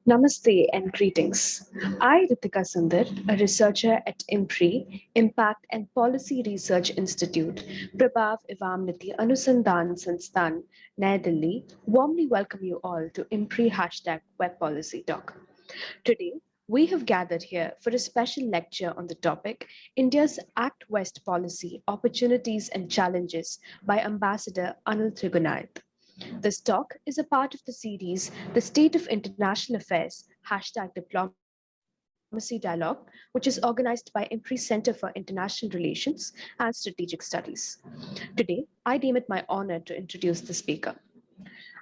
Namaste and greetings. I, Ritika Sundar, a researcher at IMPRI, Impact and Policy Research Institute, Prabhav Ivamniti Anusandhan Sanstan, Naya Delhi, warmly welcome you all to IMPRI Web Policy Talk. Today, we have gathered here for a special lecture on the topic India's Act West Policy Opportunities and Challenges by Ambassador Anil Trigunayat. This talk is a part of the series The State of International Affairs Diplomacy Dialogue, which is organized by IMPRI Center for International Relations and Strategic Studies. Today, I deem it my honor to introduce the speaker.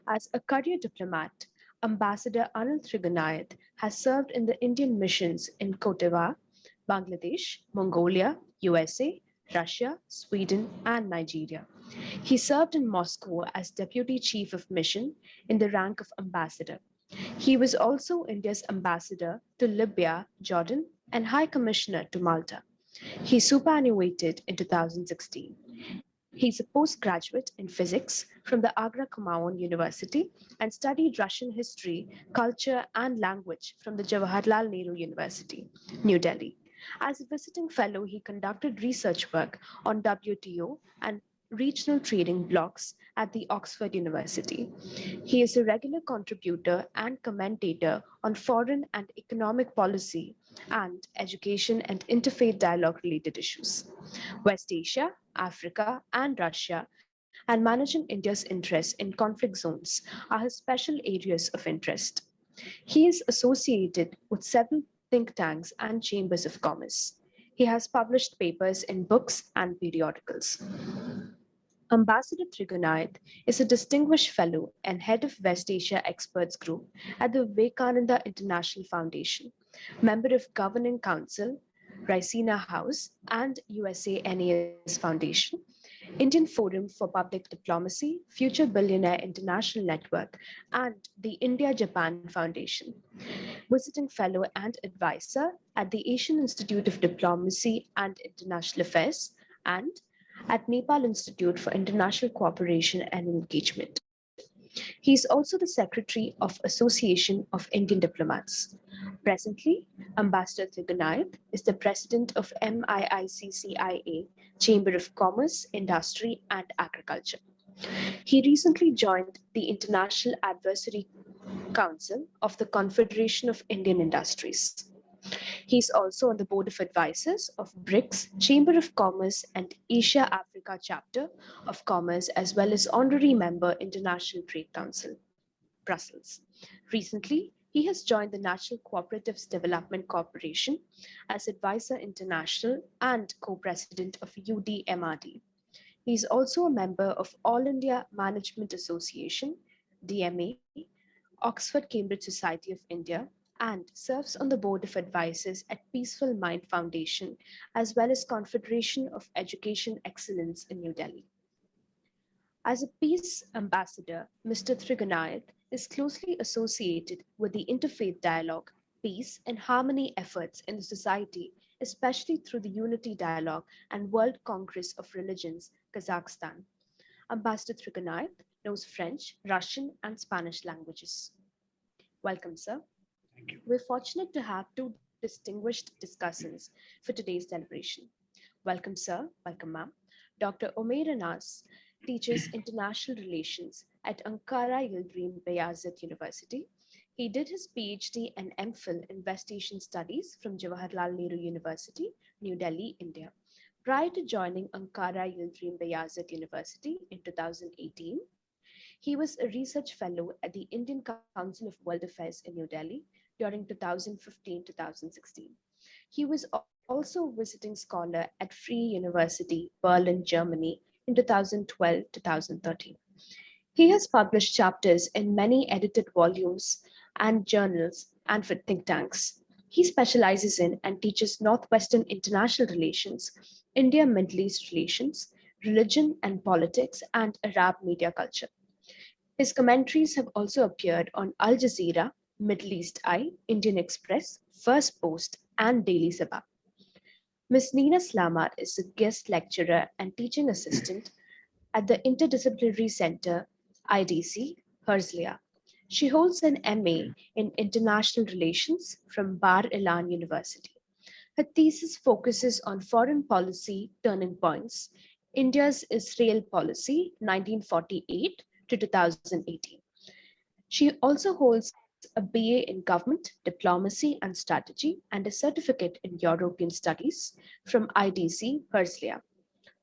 As a career diplomat, Ambassador Anil Trigunayat has served in the Indian missions in Cote d'Ivoire, Bangladesh, Mongolia, USA, Russia, Sweden, and Nigeria. He served in Moscow as Deputy Chief of Mission in the rank of Ambassador. He was also India's ambassador to Libya, Jordan, and High Commissioner to Malta. He superannuated in 2016. He's a postgraduate in physics from the Agra Kumaon University and studied Russian history, culture, and language from the Jawaharlal Nehru University, New Delhi. As a visiting fellow, he conducted research work on WTO and regional trading blocks at the Oxford University. He is a regular contributor and commentator on foreign and economic policy and education and interfaith dialogue related issues. West Asia, Africa, and Russia, and managing India's interests in conflict zones are his special areas of interest. He is associated with several think tanks and chambers of commerce. He has published papers in books and periodicals. Ambassador Trigunayat is a distinguished fellow and head of West Asia Experts Group at the Vivekananda International Foundation, member of Governing Council, Raisina House, and USANAS Foundation, Indian Forum for Public Diplomacy, Future Billionaire International Network, and the India Japan Foundation, visiting fellow and advisor at the Asian Institute of Diplomacy and International Affairs, and at Nepal Institute for International Cooperation and Engagement. He is also the Secretary of Association of Indian Diplomats. Presently, Ambassador Trigunayat is the President of MIICCIA, Chamber of Commerce, Industry and Agriculture. He recently joined the International Advisory Council of the Confederation of Indian Industries. He is also on the board of advisors of BRICS, Chamber of Commerce, and Asia Africa Chapter of Commerce, as well as honorary member International Trade Council, Brussels. Recently, he has joined the National Cooperatives Development Corporation as Advisor International and co-president of UDMRD. He is also a member of All India Management Association, DMA, Oxford Cambridge Society of India, and serves on the board of advisors at Peaceful Mind Foundation, as well as Confederation of Education Excellence in New Delhi. As a peace ambassador, Mr. Trigunayat is closely associated with the interfaith dialogue, peace, and harmony efforts in the society, especially through the Unity Dialogue and World Congress of Religions, Kazakhstan. Ambassador Trigunayat knows French, Russian, and Spanish languages. Welcome, sir. Thank you. We're fortunate to have two distinguished discussants for today's deliberation. Welcome, sir. Welcome, ma'am. Dr. Omair Anas teaches international relations at Ankara Yıldırım Beyazıt University. He did his PhD and MPhil in West Asian Studies from Jawaharlal Nehru University, New Delhi, India. Prior to joining Ankara Yıldırım Beyazıt University in 2018, he was a research fellow at the Indian Council of World Affairs in New Delhi during 2015-2016. He was also a visiting scholar at Free University, Berlin, Germany in 2012-2013. He has published chapters in many edited volumes and journals and for think tanks. He specializes in and teaches Northwestern international relations, India-Middle East relations, religion and politics, and Arab media culture. His commentaries have also appeared on Al Jazeera, Middle East Eye, Indian Express, First Post, and Daily Sabah. Ms. Nina Slama is a guest lecturer and teaching assistant at the Interdisciplinary Center, IDC, Herzliya. She holds an MA in International Relations from Bar Ilan University. Her thesis focuses on foreign policy turning points, India's Israel policy 1948 to 2018. She also holds a BA in Government, Diplomacy and Strategy and a certificate in European Studies from IDC Herzliya.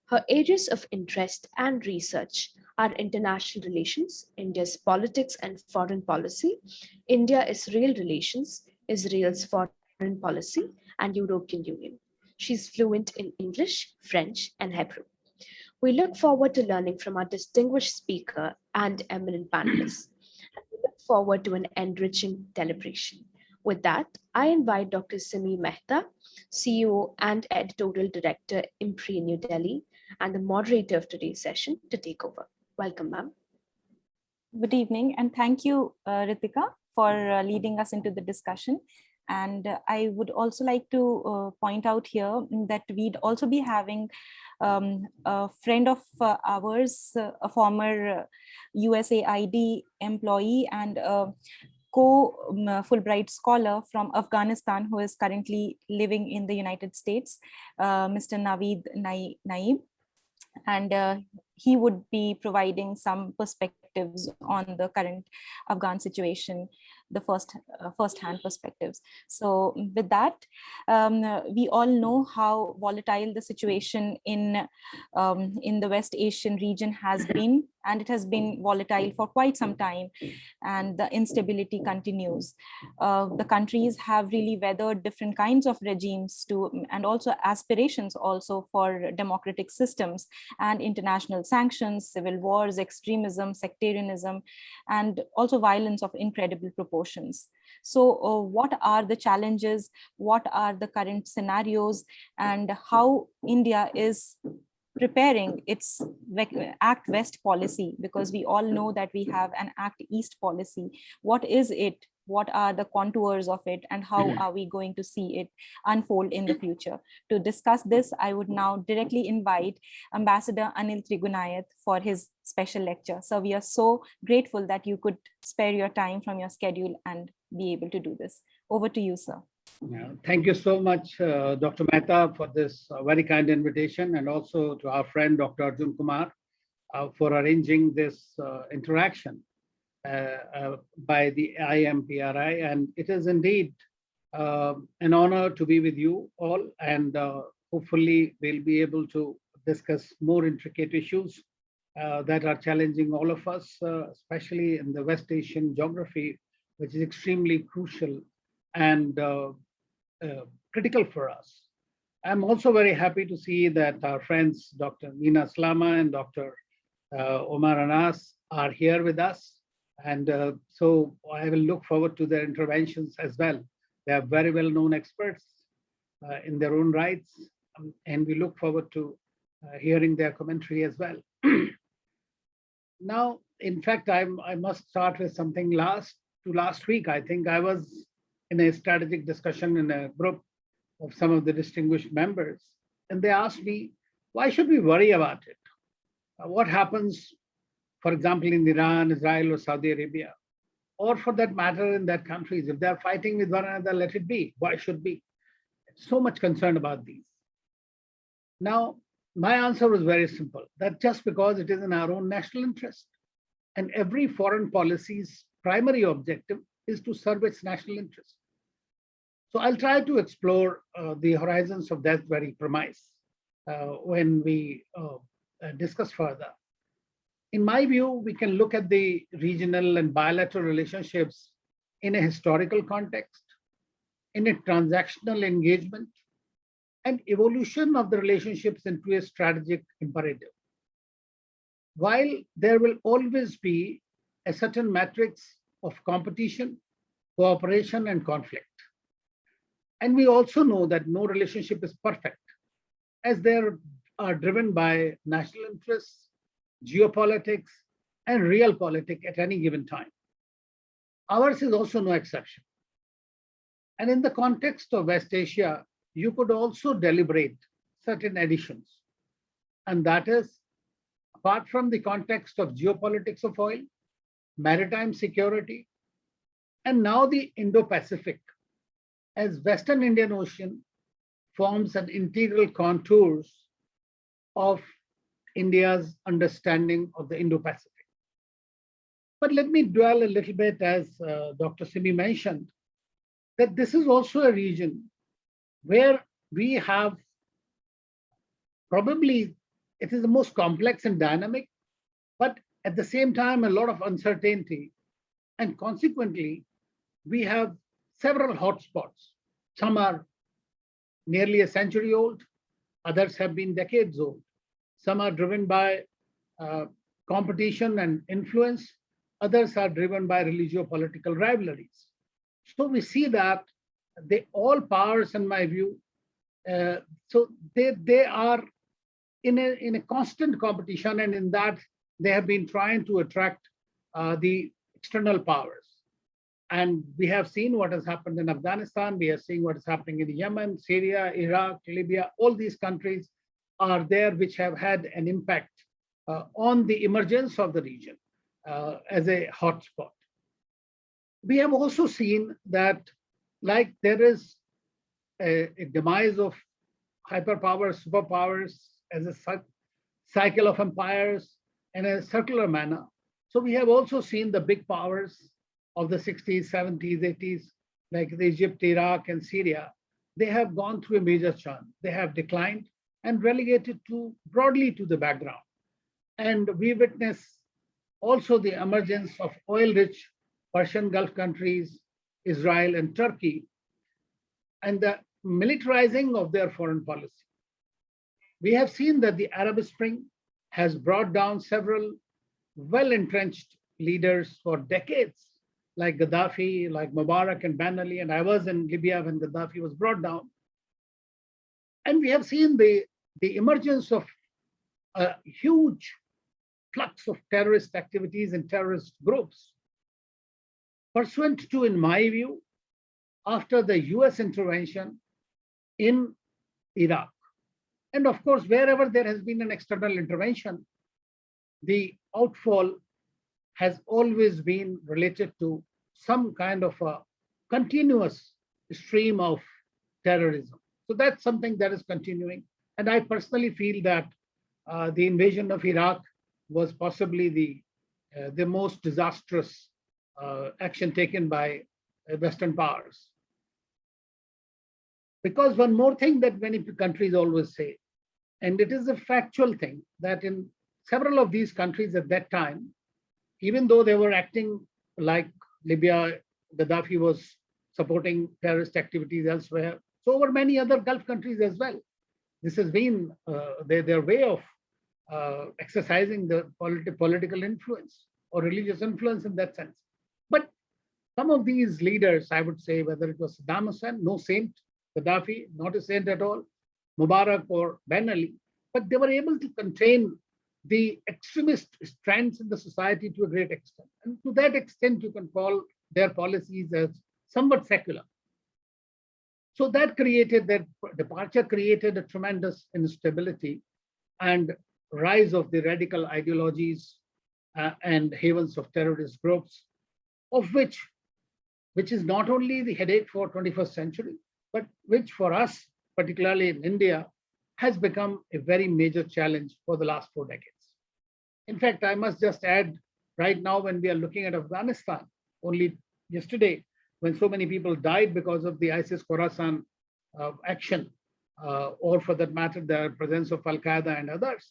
Her areas of interest and research are international relations, India's politics and foreign policy, India-Israel relations, Israel's foreign policy, and European Union. She's fluent in English, French, and Hebrew. We look forward to learning from our distinguished speaker and eminent panelists. We look forward to an enriching deliberation. With that, I invite Dr. Simi Mehta, CEO and Editorial Director, IMPRI New Delhi, and the moderator of today's session to take over. Welcome, ma'am. Good evening, and thank you, Ritika, for leading us into the discussion. And I would also like to point out here that we'd also be having a friend of ours, a former USAID employee and co-Fulbright scholar from Afghanistan who is currently living in the United States, Mr. Naveed Naeem. And he would be providing some perspectives on the current Afghan situation, the first-hand perspectives. So with that, we all know how volatile the situation in the West Asian region has been, and it has been volatile for quite some time, and the instability continues. The countries have really weathered different kinds of regimes and also aspirations also for democratic systems and international sanctions, civil wars, extremism, sectarianism, and also violence of incredible proportions. So what are the challenges? What are the current scenarios? And how India is preparing its Act West policy, because we all know that we have an Act East policy. What is it? What are the contours of it, and how are we going to see it unfold in the future? To discuss this, I would now directly invite Ambassador Anil Trigunayat for his special lecture. So we are so grateful that you could spare your time from your schedule and be able to do this. Over to you, sir. Yeah, thank you so much, Dr. Mehta, for this very kind invitation, and also to our friend, Dr. Arjun Kumar, for arranging this interaction by the IMPRI. And it is indeed an honor to be with you all, and hopefully we'll be able to discuss more intricate issues that are challenging all of us, especially in the West Asian geography, which is extremely crucial and critical for us. I'm also very happy to see that our friends, Dr. Nina Slama and Dr. Omair Anas are here with us. And so I will look forward to their interventions as well. They are very well-known experts in their own rights, and we look forward to hearing their commentary as well. Now, in fact, I must start with something last week. I think I was in a strategic discussion in a group of some of the distinguished members, and they asked me, why should we worry about it? What happens, for example, in Iran, Israel, or Saudi Arabia, or for that matter in that countries? If they're fighting with one another, let it be. Why should we? So much concern about these. Now, my answer was very simple, that just because it is in our own national interest, and every foreign policy's primary objective is to serve its national interest. So I'll try to explore the horizons of that very premise when we discuss further. In my view, we can look at the regional and bilateral relationships in a historical context, in a transactional engagement, and evolution of the relationships into a strategic imperative. While there will always be a certain matrix of competition, cooperation, and conflict. And we also know that no relationship is perfect, as they are driven by national interests, geopolitics, and realpolitik at any given time. Ours is also no exception. And in the context of West Asia, you could also deliberate certain additions. And that is, apart from the context of geopolitics of oil, maritime security, And now the Indo-Pacific, as Western Indian Ocean forms an integral contours of India's understanding of the Indo-Pacific. But let me dwell a little bit, as Dr. Simi mentioned, that this is also a region where we have probably, it is the most complex and dynamic, but at the same time, a lot of uncertainty. And consequently, we have several hotspots. Some are nearly a century old, others have been decades old. Some are driven by competition and influence, others are driven by religio-political rivalries. So we see that all powers, in my view, so they are in a constant competition, and in that they have been trying to attract the external powers. And we have seen what has happened in Afghanistan, we are seeing what is happening in Yemen, Syria, Iraq, Libya. All these countries are there which have had an impact on the emergence of the region as a hotspot. We have also seen that, like, there is a demise of hyperpowers, superpowers as a cycle of empires in a circular manner. So we have also seen the big powers of the 60s, 70s, 80s, like Egypt, Iraq, and Syria. They have gone through a major churn. They have declined and relegated broadly to the background. And we witness also the emergence of oil-rich Persian Gulf countries, Israel and Turkey, and the militarizing of their foreign policy. We have seen that the Arab Spring has brought down several well-entrenched leaders for decades, like Gaddafi, like Mubarak and Ben Ali, and I was in Libya when Gaddafi was brought down. And we have seen the emergence of a huge flux of terrorist activities and terrorist groups, pursuant to, in my view, after the US intervention in Iraq. And of course, wherever there has been an external intervention, the outfall has always been related to some kind of a continuous stream of terrorism. So that's something that is continuing. And I personally feel that the invasion of Iraq was possibly the most disastrous action taken by Western powers. Because one more thing that many countries always say, and it is a factual thing, that in several of these countries at that time, even though they were acting like Libya, Gaddafi was supporting terrorist activities elsewhere. So were many other Gulf countries as well. This has been their way of exercising the political influence or religious influence in that sense. But some of these leaders, I would say, whether it was Saddam Hussein, no saint, Gaddafi, not a saint at all, Mubarak or Ben Ali, but they were able to contain the extremist strands in the society to a great extent. And to that extent, you can call their policies as somewhat secular. So that departure created a tremendous instability and rise of the radical ideologies and havens of terrorist groups, of which is not only the headache for 21st century, but which for us, particularly in India, has become a very major challenge for the last 4 decades. In fact, I must just add, right now, when we are looking at Afghanistan, only yesterday, when so many people died because of the ISIS Khorasan action, or for that matter, the presence of Al-Qaeda and others,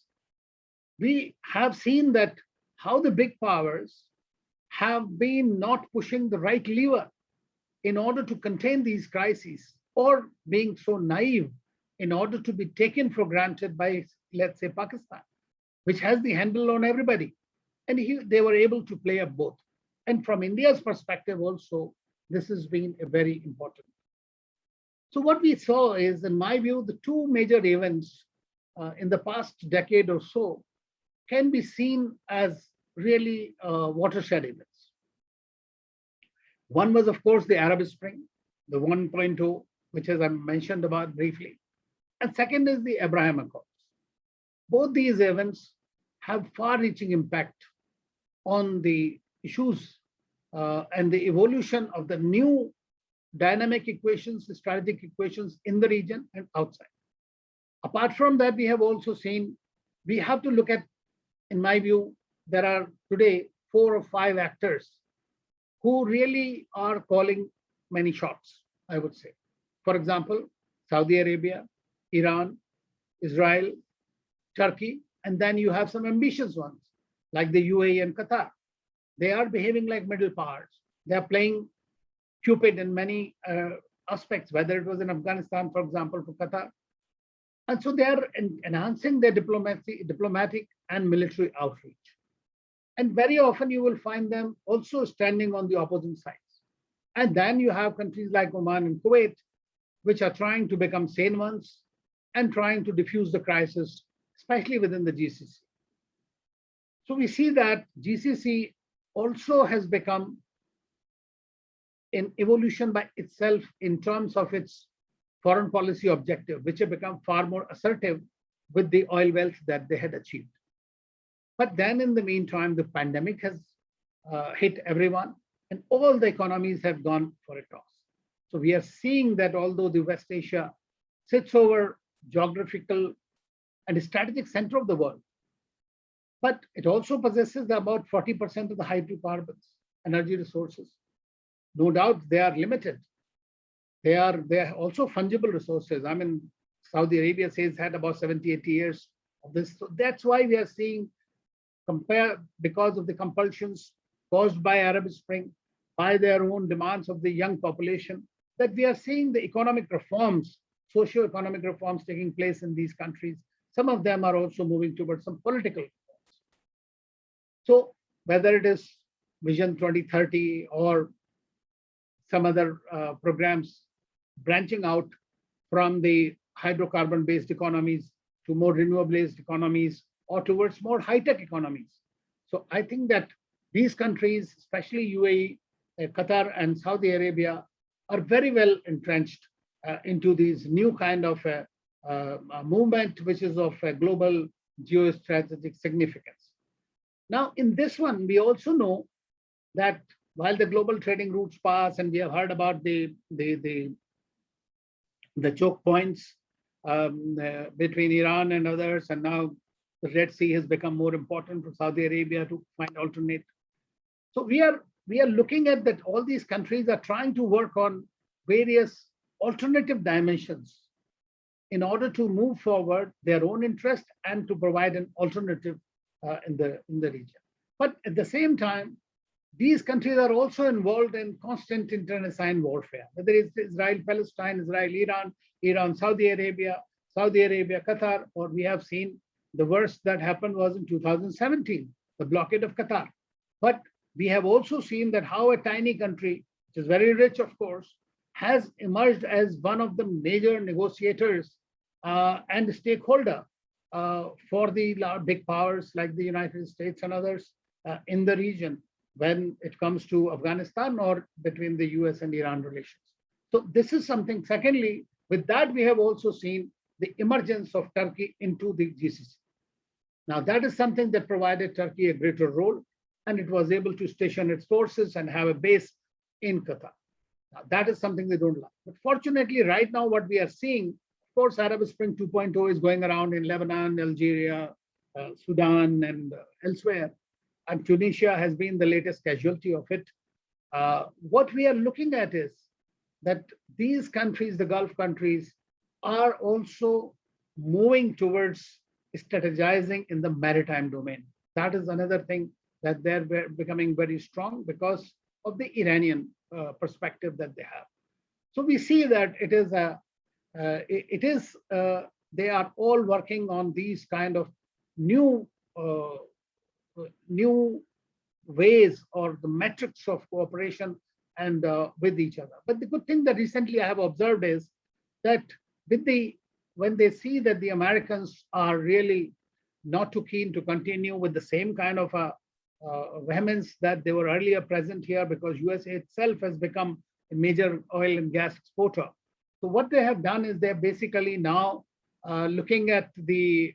we have seen that how the big powers have been not pushing the right lever in order to contain these crises, or being so naive in order to be taken for granted by, let's say, Pakistan, which has the handle on everybody. And they were able to play up both. And from India's perspective also, this has been a very important. So what we saw is, in my view, the 2 major events in the past decade or so can be seen as really watershed events. One was, of course, the Arab Spring, the 1.0, which as I mentioned about briefly. And second is the Abraham Accords. Both these events have far-reaching impact on the issues and the evolution of the new dynamic equations, strategic equations in the region and outside. Apart from that, we have also seen, we have to look at, in my view, there are today 4 or 5 actors who really are calling many shots, I would say. For example, Saudi Arabia, Iran, Israel, Turkey, and then you have some ambitious ones like the UAE and Qatar. They are behaving like middle powers. They are playing Cupid in many aspects, whether it was in Afghanistan, for example, for Qatar. And so they are enhancing their diplomatic and military outreach. And very often you will find them also standing on the opposing sides. And then you have countries like Oman and Kuwait, which are trying to become sane ones and trying to diffuse the crisis, especially within the GCC. So we see that GCC also has become an evolution by itself in terms of its foreign policy objective, which have become far more assertive with the oil wealth that they had achieved. But then in the meantime, the pandemic has hit everyone and all the economies have gone for a toss. So we are seeing that although the West Asia sits over geographical and strategic center of the world, but it also possesses about 40% of the hydrocarbons, energy resources. No doubt they are limited. They are also fungible resources. I mean, Saudi Arabia says had about 70, 80 years of this. So that's why we are seeing, because of the compulsions caused by Arab Spring, by their own demands of the young population, that we are seeing the economic reforms, socio-economic reforms taking place in these countries. Some of them are also moving towards some political reforms. So whether it is Vision 2030 or some other programs branching out from the hydrocarbon-based economies to more renewable-based economies or towards more high-tech economies. So I think that these countries, especially UAE, Qatar and Saudi Arabia, are very well entrenched into these new kind of movement, which is of global geostrategic significance. Now, in this one, we also know that while the global trading routes pass, and we have heard about the choke points between Iran and others, and now the Red Sea has become more important for Saudi Arabia to find alternate. So we are looking at that all these countries are trying to work on various alternative dimensions in order to move forward their own interest and to provide an alternative in the region. But at the same time, these countries are also involved in constant internecine warfare, whether it's Israel, Palestine, Israel, Iran, Saudi Arabia, Qatar, or we have seen the worst that happened was in 2017, the blockade of Qatar. But we have also seen that how a tiny country, which is very rich, of course, has emerged as one of the major negotiators and stakeholder for the big powers like the United States and others in the region when it comes to Afghanistan or between the US and Iran relations. So this is something. Secondly, with that, we have also seen the emergence of Turkey into the GCC. Now, that is something that provided Turkey a greater role, and it was able to station its forces and have a base in Qatar. Now, that is something they don't like. But fortunately, right now, what we are seeing, of course, Arab Spring 2.0 is going around in Lebanon, Algeria, Sudan, and elsewhere. And Tunisia has been the latest casualty of it. What we are looking at is that these countries, the Gulf countries, are also moving towards strategizing in the maritime domain. That is another thing that they're becoming very strong because of the Iranian perspective that they have. So we see that they are all working on these kind of new ways or the metrics of cooperation and with each other. But the good thing that recently I have observed is that when they see that the Americans are really not too keen to continue with the same kind of vehemence that they were earlier present here, because USA itself has become a major oil and gas exporter. So what they have done is they're basically now looking at the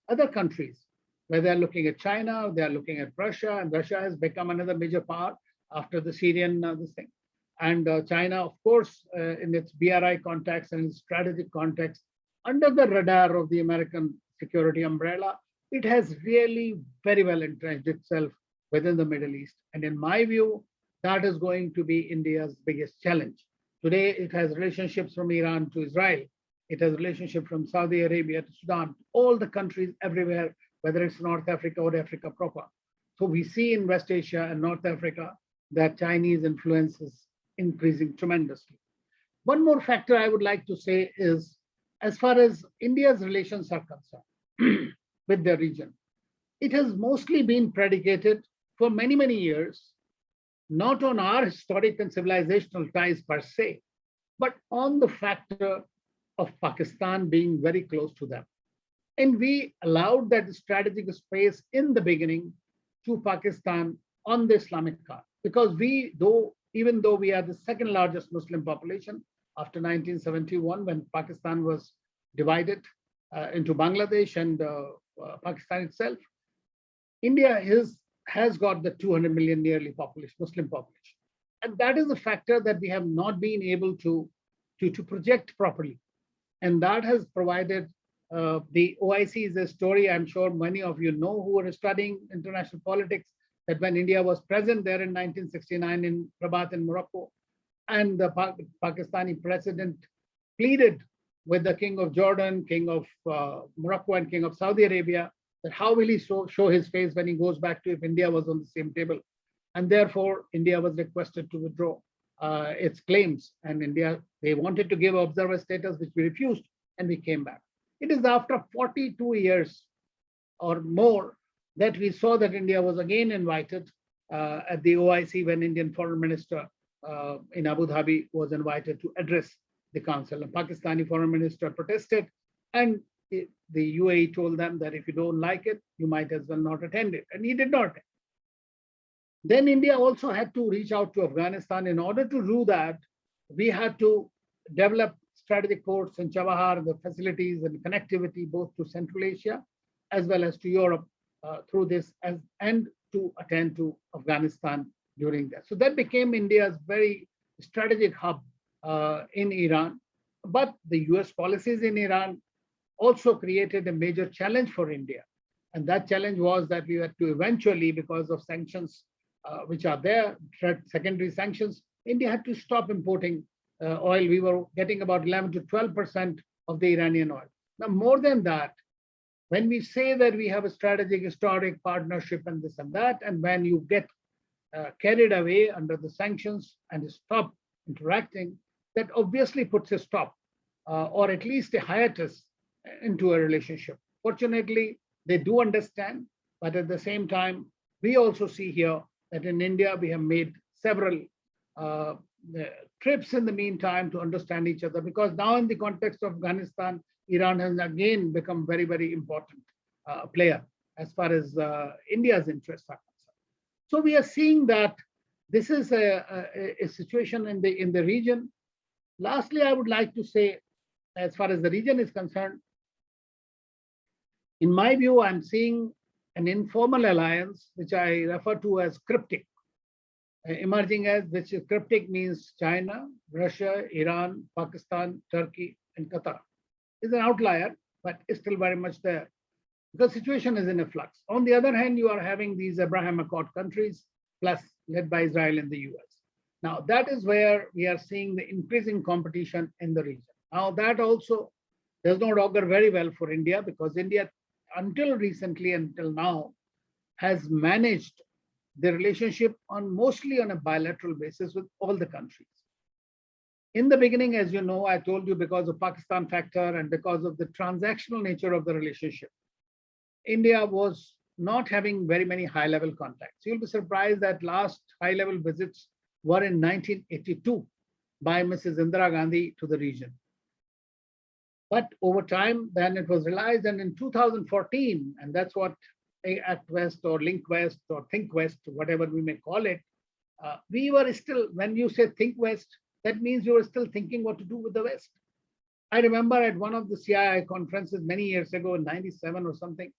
other countries where they're looking at China, they're looking at Russia, and Russia has become another major power after the Syrian this thing. And China, of course, in its BRI context and its strategic context, under the radar of the American security umbrella, it has really very well entrenched itself within the Middle East. And in my view, that is going to be India's biggest challenge. Today, it has relationships from Iran to Israel. It has relationships from Saudi Arabia to Sudan, all the countries everywhere, whether it's North Africa or Africa proper. So we see in West Asia and North Africa that Chinese influence is increasing tremendously. One more factor I would like to say is, as far as India's relations are concerned with the region, it has mostly been predicated for many, many years, not on our historic and civilizational ties per se, but on the factor of Pakistan being very close to them. And we allowed that strategic space in the beginning to Pakistan on the Islamic card, because even though we are the second largest Muslim population after 1971, when Pakistan was divided into Bangladesh and Pakistan itself, India has got the 200 million nearly Muslim population. And that is a factor that we have not been able to project properly. And that has provided the OIC is a story I'm sure many of you know who are studying international politics, that when India was present there in 1969 in Rabat in Morocco, and the Pakistani president pleaded with the King of Jordan, King of Morocco, and King of Saudi Arabia, that how will he show his face when he goes back to if India was on the same table. And therefore, India was requested to withdraw its claims. And India, they wanted to give observer status, which we refused, and we came back. It is after 42 years or more that we saw that India was again invited at the OIC when Indian Foreign Minister in Abu Dhabi was invited to address the council. And Pakistani Foreign Minister protested, and the UAE told them that if you don't like it, you might as well not attend it. And he did not. Then India also had to reach out to Afghanistan. In order to do that, we had to develop strategic ports in Chabahar, the facilities and connectivity both to Central Asia as well as to Europe through this, and to attend to Afghanistan during that. So that became India's very strategic hub in Iran. But the US policies in Iran also created a major challenge for India. And that challenge was that we had to eventually, because of sanctions which are there, secondary sanctions, India had to stop importing oil. We were getting about 11 to 12% of the Iranian oil. Now, more than that, when we say that we have a strategic, historic partnership and this and that, and when you get carried away under the sanctions and stop interacting, that obviously puts a stop or at least a hiatus into a relationship. Fortunately, they do understand, but at the same time, we also see here that in India, we have made several trips in the meantime to understand each other, because now in the context of Afghanistan, Iran has again become very, very important player as far as India's interests are concerned. So we are seeing that this is a situation in the region. Lastly, I would like to say, as far as the region is concerned, in my view, I'm seeing an informal alliance, which I refer to as cryptic, emerging as, which is cryptic means China, Russia, Iran, Pakistan, Turkey, and Qatar. It's an outlier, but it's still very much there. The situation is in a flux. On the other hand, you are having these Abraham Accord countries, plus led by Israel and the US. Now, that is where we are seeing the increasing competition in the region. Now, that also does not augur very well for India, because India, until recently, until now, has managed the relationship mostly on a bilateral basis with all the countries. In the beginning, as you know, I told you, because of Pakistan factor and because of the transactional nature of the relationship, India was not having very many high-level contacts. You'll be surprised that last high-level visits were in 1982 by Mrs. Indira Gandhi to the region. But over time, then it was realized, and in 2014, and that's what Act West or Link West or Think West, whatever we may call it, we were still, when you say Think West, that means you were still thinking what to do with the West. I remember at one of the CII conferences many years ago in 97 or something,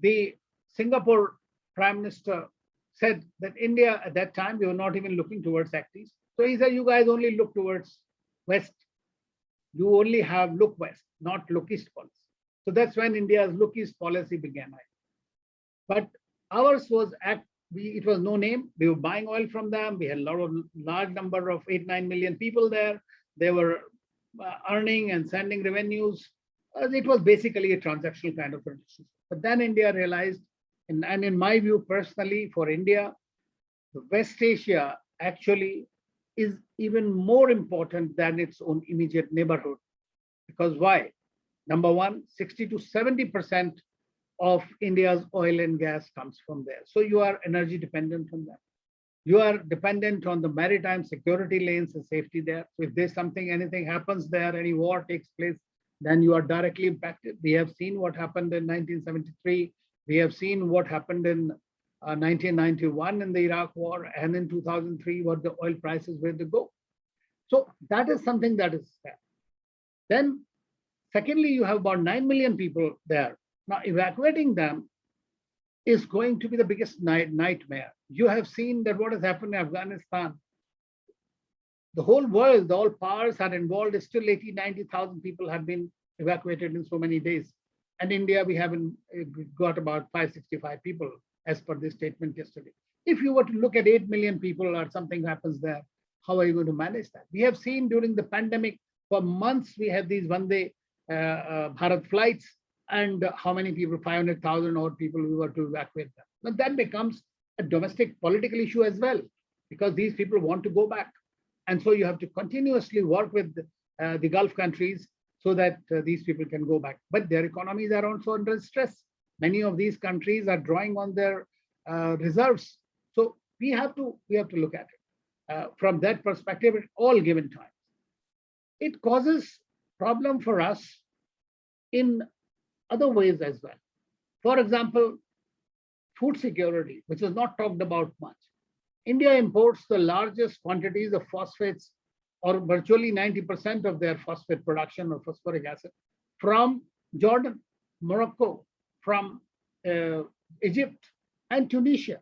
the Singapore Prime Minister said that India at that time, we were not even looking towards Act East. So he said, you guys only look towards West. You only have look West, not look East policy. So that's when India's look East policy began. But ours was it was no name. We were buying oil from them. We had a large number of 8-9 million people there. They were earning and sending revenues. It was basically a transactional kind of relationship. But then India realized, and in my view personally, for India, the West Asia actually is even more important than its own immediate neighborhood. Because why? Number one, 60 to 70% of India's oil and gas comes from there. So you are energy dependent on that. You are dependent on the maritime security lanes and safety there. So if there's anything happens there, any war takes place, then you are directly impacted. We have seen what happened in 1973. We have seen what happened in 1991 in the Iraq war, and in 2003, what the oil prices were to go. So that is something that is there. Then, secondly, you have about 9 million people there. Now, evacuating them is going to be the biggest nightmare. You have seen that what has happened in Afghanistan. The whole world, all powers are involved. Still 80,000-90,000 people have been evacuated in so many days. And India, we haven't got about 565 people as per this statement yesterday. If you were to look at 8 million people or something happens there, how are you going to manage that? We have seen during the pandemic, for months, we had these Vande Bharat flights, and how many people, 500,000 odd people, we were to evacuate them. Now that becomes a domestic political issue as well, because these people want to go back. And so you have to continuously work with the Gulf countries so that these people can go back. But their economies are also under stress. Many of these countries are drawing on their reserves. So we have to look at it from that perspective at all given times. It causes problem for us in other ways as well. For example, food security, which is not talked about much. India imports the largest quantities of phosphates, or virtually 90% of their phosphate production or phosphoric acid, from Jordan, Morocco, from Egypt and Tunisia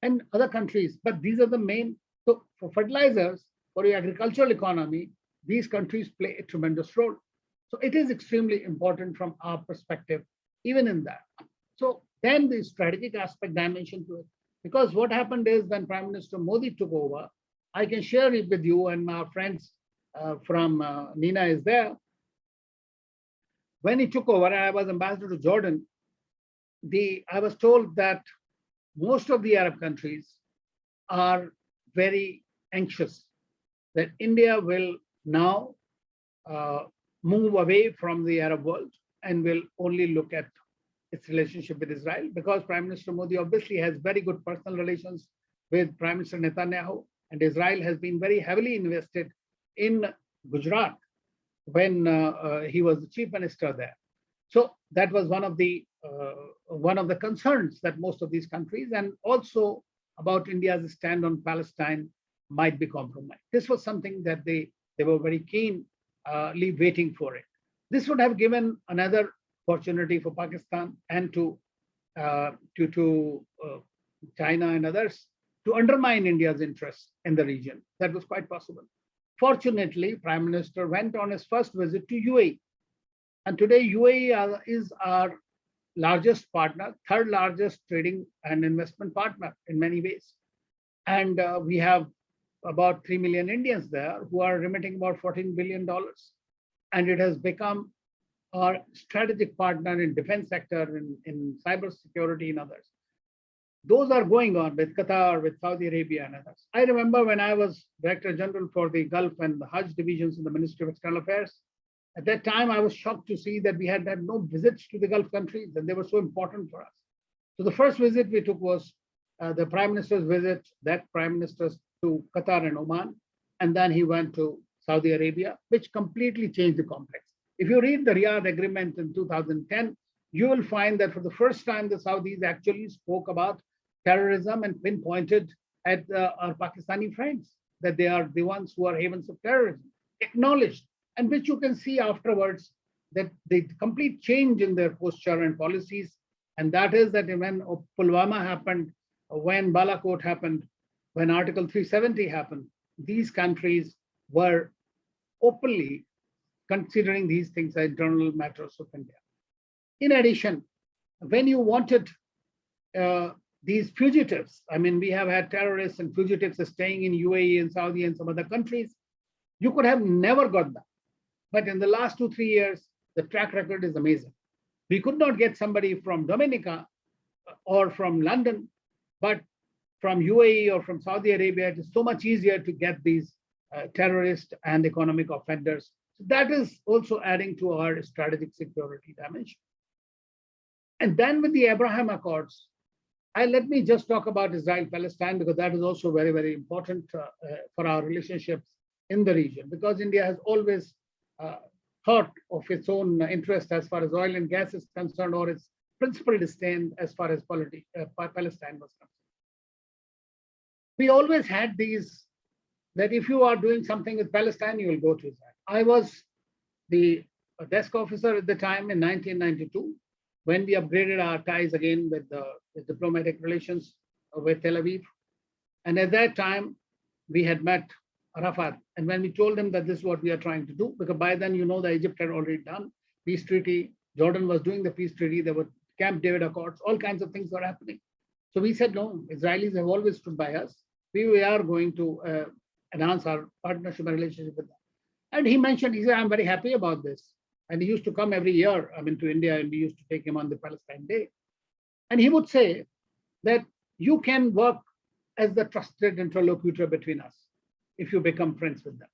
and other countries. But these are the main, so for fertilizers, for your agricultural economy, these countries play a tremendous role. So it is extremely important from our perspective, even in that. So then the strategic aspect dimension to it, because what happened is when Prime Minister Modi took over, I can share it with you, and our friends from Nina is there. When he took over, and I was ambassador to Jordan, I was told that most of the Arab countries are very anxious that India will now move away from the Arab world and will only look at its relationship with Israel, because Prime Minister Modi obviously has very good personal relations with Prime Minister Netanyahu, and Israel has been very heavily invested in Gujarat when he was the chief minister there. So that was one of the concerns that most of these countries, and also about India's stand on Palestine, might be compromised. This was something that they were very keenly waiting for it. This would have given another opportunity for Pakistan and to China and others to undermine India's interests in the region. That was quite possible. Fortunately, Prime Minister went on his first visit to UAE. And today UAE is our largest partner, third largest trading and investment partner in many ways. And we have about 3 million Indians there who are remitting about $14 billion. And it has become our strategic partner in defense sector, in cyber security and others. Those are going on with Qatar, with Saudi Arabia and others. I remember when I was Director General for the Gulf and the Hajj divisions in the Ministry of External Affairs, at that time I was shocked to see that we had no visits to the Gulf countries, and they were so important for us. So the first visit we took was the Prime Minister's visit, that Prime Minister's to Qatar and Oman, and then he went to Saudi Arabia, which completely changed the complex. If you read the Riyadh Agreement in 2010, you will find that for the first time, the Saudis actually spoke about terrorism and pinpointed at our Pakistani friends, that they are the ones who are havens of terrorism, acknowledged, and which you can see afterwards that the complete change in their posture and policies And that is that when Pulwama happened, when Balakot happened, when Article 370 happened, these countries were openly considering these things as internal matters of India. In addition, when you wanted these fugitives, I mean, we have had terrorists and fugitives staying in UAE and Saudi and some other countries, you could have never got them. But in the last 2-3 years, the track record is amazing. We could not get somebody from Dominica or from London, but from UAE or from Saudi Arabia, it is so much easier to get these terrorist and economic offenders. So that is also adding to our strategic security dimension. And then with the Abraham Accords, let me just talk about Israel-Palestine, because that is also very, very important for our relationships in the region, because India has always thought of its own interest as far as oil and gas is concerned, or its principal disdain as far as Palestine was concerned. We always had these, that if you are doing something with Palestine, you will go to Israel. I was the desk officer at the time in 1992, when we upgraded our ties again with the diplomatic relations with Tel Aviv. And at that time, we had met Arafat. And when we told him that this is what we are trying to do, because by then, you know, the Egypt had already done peace treaty, Jordan was doing the peace treaty, there were Camp David Accords, all kinds of things were happening. So we said, no, Israelis have always stood by us. We are going to enhance our partnership and relationship with them. And he mentioned, he said, I'm very happy about this. And he used to come every year, I mean, to India, and we used to take him on the Palestine Day. And he would say that you can work as the trusted interlocutor between us if you become friends with them.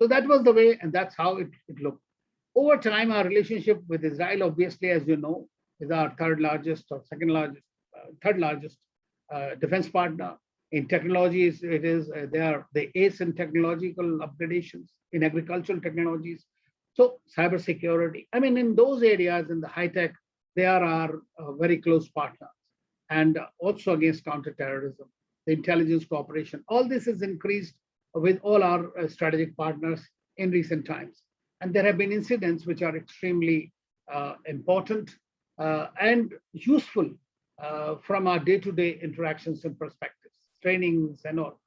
So that was the way, and that's how it looked. Over time, our relationship with Israel, obviously, as you know, is our third largest defense partner. In technologies, they are the ace in technological upgradations, in agricultural technologies. So cybersecurity, I mean, in those areas, in the high tech, they are our very close partners. And also against counterterrorism, the intelligence cooperation, all this is increased with all our strategic partners in recent times. And there have been incidents which are extremely important and useful from our day-to-day interactions and perspectives, trainings and all.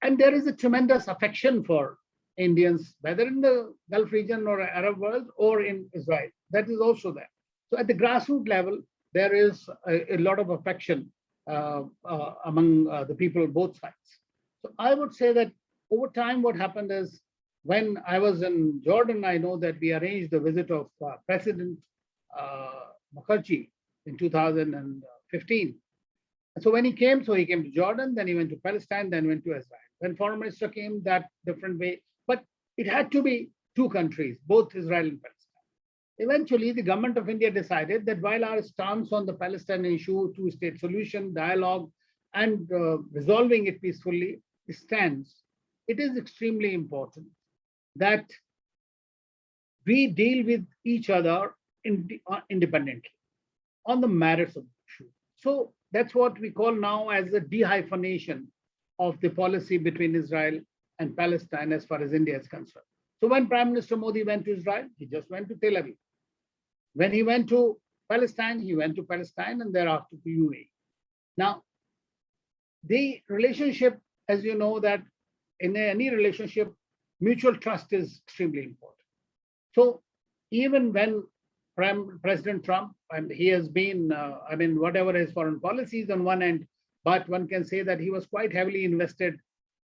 And there is a tremendous affection for Indians, whether in the Gulf region or Arab world or in Israel. That is also there. So at the grassroots level, there is a lot of affection among the people on both sides. So I would say that over time, what happened is, when I was in Jordan, I know that we arranged the visit of President Mukherjee in 2015. And so when he came to Jordan, then he went to Palestine, then went to Israel. When Foreign Minister came, that different way. But it had to be two countries, both Israel and Palestine. Eventually, the government of India decided that while our stance on the Palestinian issue, two-state solution, dialogue, and resolving it peacefully stands, it is extremely important that we deal with each other independently on the merits of the issue. So that's what we call now as a dehyphenation of the policy between Israel and Palestine as far as India is concerned. So when Prime Minister Modi went to Israel, he just went to Tel Aviv. When he went to Palestine, he went to Palestine and thereafter to UAE. Now, the relationship, as you know, that in any relationship, mutual trust is extremely important. So even when President Trump, and he has been, whatever his foreign policies on one end, but one can say that he was quite heavily invested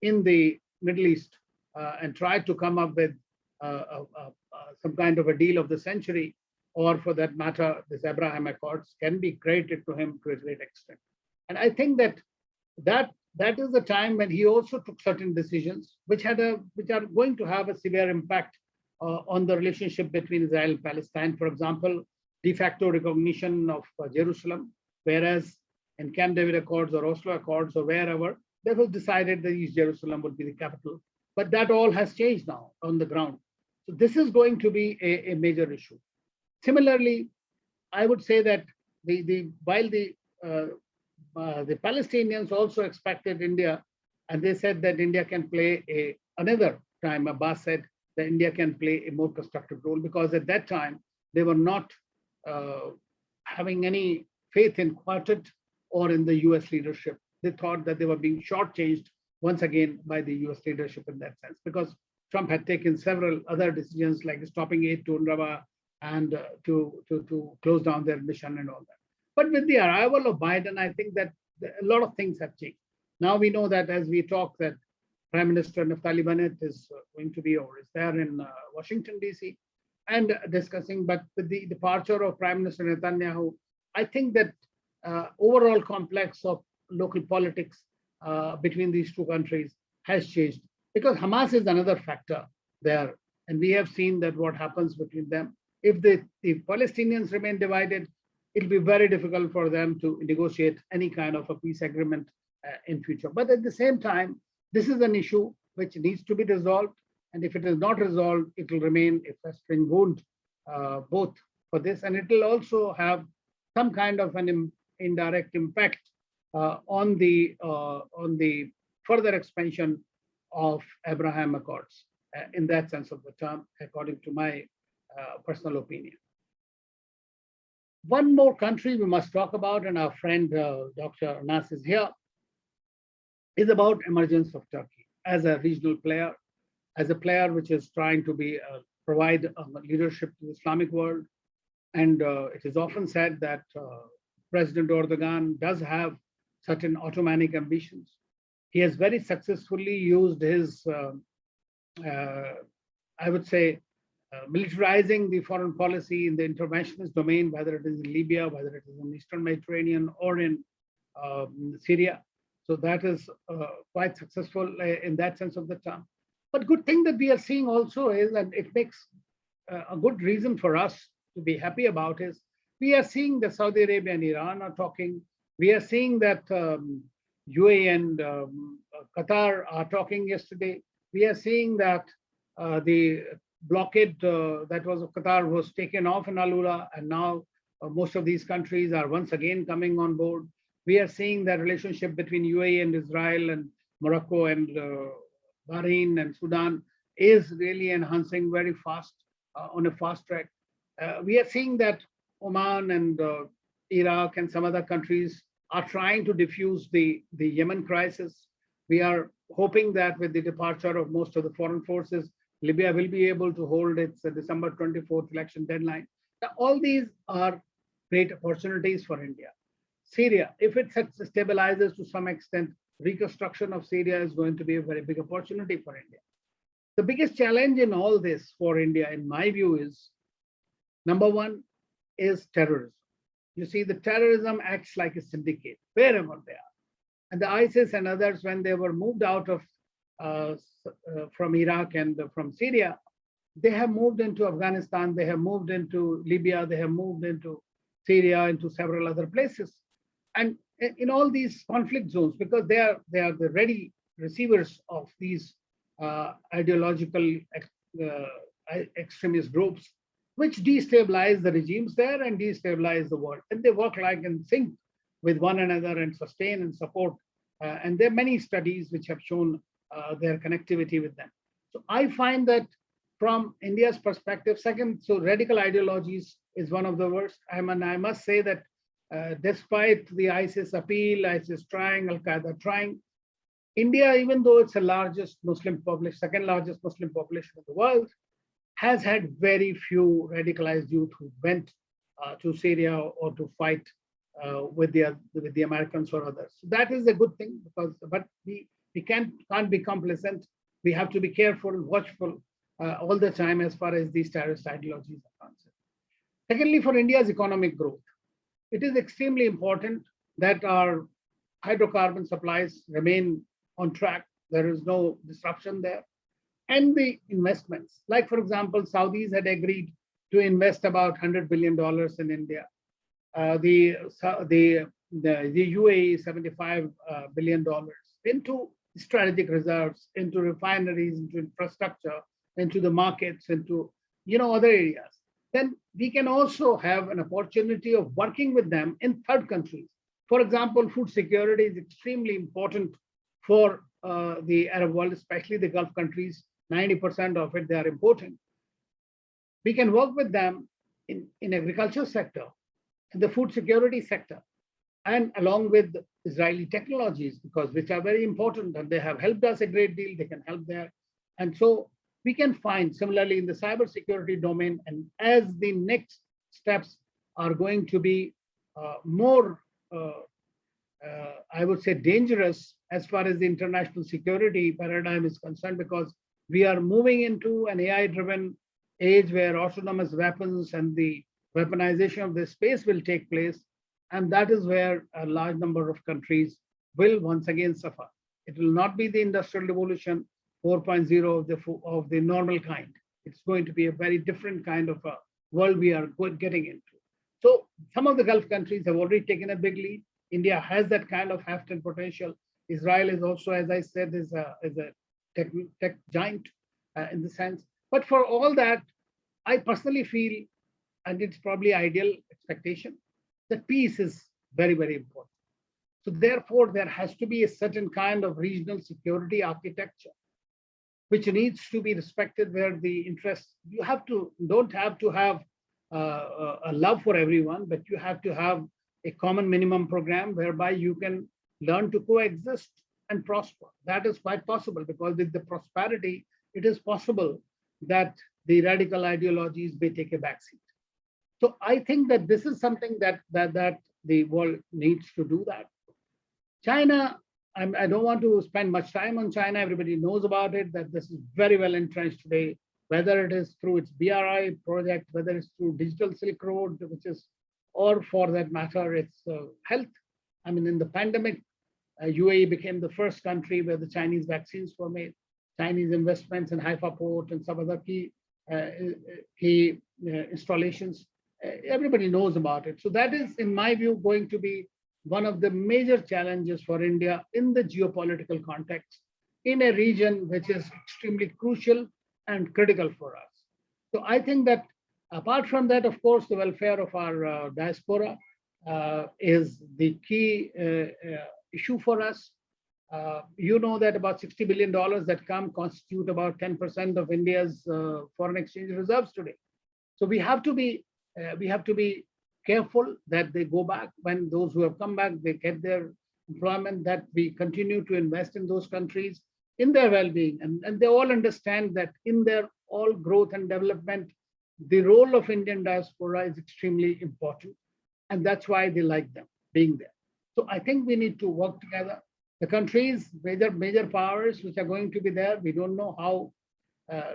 in the Middle East and tried to come up with some kind of a deal of the century, or for that matter, this Abraham Accords can be credited to him to a great extent. And I think that is the time when he also took certain decisions which are going to have a severe impact on the relationship between Israel and Palestine. For example, de facto recognition of Jerusalem, whereas in Camp David Accords or Oslo Accords or wherever, that was decided that East Jerusalem would be the capital. But that all has changed now on the ground. So this is going to be a major issue. Similarly, I would say that while the Palestinians also expected India, and they said that India can play another time, Abbas said that India can play a more constructive role, because at that time, they were not having any faith in Quartet or in the US leadership. They thought that they were being shortchanged once again by the US leadership in that sense, because Trump had taken several other decisions like stopping aid to UNRWA and to close down their mission and all that. But with the arrival of Biden, I think that a lot of things have changed. Now we know that as we talk that Prime Minister Naftali Bennett is going to be or is there in Washington, D.C. and discussing, but with the departure of Prime Minister Netanyahu, I think that overall complex of local politics between these two countries has changed, because Hamas is another factor there. And we have seen that what happens between them. If the Palestinians remain divided, it'll be very difficult for them to negotiate any kind of a peace agreement in future. But at the same time, this is an issue which needs to be resolved. And if it is not resolved, it will remain a festering wound both for this. And it will also have some kind of an indirect impact on the further expansion of Abraham Accords in that sense of the term, according to my personal opinion. One more country we must talk about, and our friend Dr. Anas is here, is about emergence of Turkey as a regional player, as a player which is trying to be provide leadership to the Islamic world. And it is often said that President Erdogan does have certain Ottomanic ambitions. He has very successfully used his, I would say, militarizing the foreign policy in the interventionist domain, whether it is in Libya, whether it is in Eastern Mediterranean or in Syria. So that is quite successful in that sense of the term. But good thing that we are seeing also is, and it makes a good reason for us to be happy about, is we are seeing that Saudi Arabia and Iran are talking. We are seeing that UAE and Qatar are talking yesterday. We are seeing that the blockade that was of Qatar was taken off in Al-Ula, and now most of these countries are once again coming on board. We are seeing that relationship between UAE and Israel and Morocco and Bahrain and Sudan is really enhancing very fast on a fast track. We are seeing that Oman and Iraq and some other countries are trying to diffuse the Yemen crisis. We are hoping that with the departure of most of the foreign forces, Libya will be able to hold its December 24th election deadline. Now, all these are great opportunities for India. Syria, if it stabilizes to some extent, reconstruction of Syria is going to be a very big opportunity for India. The biggest challenge in all this for India, in my view, is number one is terrorism. You see, the terrorism acts like a syndicate wherever they are. And the ISIS and others, when they were moved out of from Iraq and from Syria, they have moved into Afghanistan, they have moved into Libya, they have moved into Syria, into several other places. And in all these conflict zones, because they are the ready receivers of these ideological extremist groups, which destabilize the regimes there and destabilize the world. And they work like in sync with one another and sustain and support. And there are many studies which have shown their connectivity with them. So I find that from India's perspective, second, so radical ideologies is one of the worst. I must say that despite the ISIS appeal, ISIS trying, Al-Qaeda trying, India, even though it's the largest Muslim population, second largest Muslim population in the world, has had very few radicalized youth who went to Syria or to fight with the Americans or others. So that is a good thing, because but we can't be complacent. We have to be careful, watchful all the time as far as these terrorist ideologies are concerned. Secondly, for India's economic growth, it is extremely important that our hydrocarbon supplies remain on track. There is no disruption there. And the investments, like for example, Saudis had agreed to invest about $100 billion in India. The UAE $75 billion into strategic reserves, into refineries, into infrastructure, into the markets, into other areas. Then we can also have an opportunity of working with them in third countries. For example, food security is extremely important for the Arab world, especially the Gulf countries. 90% of it they are importing. We can work with them in agriculture sector the food security sector, and along with Israeli technologies, because which are very important and they have helped us a great deal, they can help there. And so we can find similarly in the cybersecurity domain, and as the next steps are going to be more, I would say, dangerous as far as the international security paradigm is concerned, because we are moving into an AI-driven age where autonomous weapons and the weaponization of the space will take place. And that is where a large number of countries will once again suffer. It will not be the industrial revolution 4.0 of the normal kind. It's going to be a very different kind of a world we are getting into. So some of the Gulf countries have already taken a big lead. India has that kind of heft and potential. Israel is also, as I said, is a tech giant in the sense. But for all that, I personally feel, and it's probably ideal expectation, that peace is very, very important. So therefore, there has to be a certain kind of regional security architecture, which needs to be respected, where the interests, don't have to have a love for everyone, but you have to have a common minimum program whereby you can learn to coexist and prosper. That is quite possible, because with the prosperity, it is possible that the radical ideologies may take a backseat. So I think that this is something that the world needs to do that. China, I don't want to spend much time on China. Everybody knows about it, that this is very well entrenched today, whether it is through its BRI project, whether it's through Digital Silk Road, which is, or for that matter, its health. I mean, in the pandemic, UAE became the first country where the Chinese vaccines were made. Chinese investments in Haifa port and some other key installations. Everybody knows about it. So that is, in my view, going to be one of the major challenges for India in the geopolitical context, in a region which is extremely crucial and critical for us. So I think that apart from that, of course, the welfare of our diaspora is the key issue for us. You know that about $60 billion that come constitute about 10% of India's foreign exchange reserves today. So we have to be careful that they go back. When those who have come back, they get their employment, that we continue to invest in those countries, in their well-being. And they all understand that in their all growth and development, the role of Indian diaspora is extremely important. And that's why they like them being there. So I think we need to work together. The countries, major powers which are going to be there, we don't know how,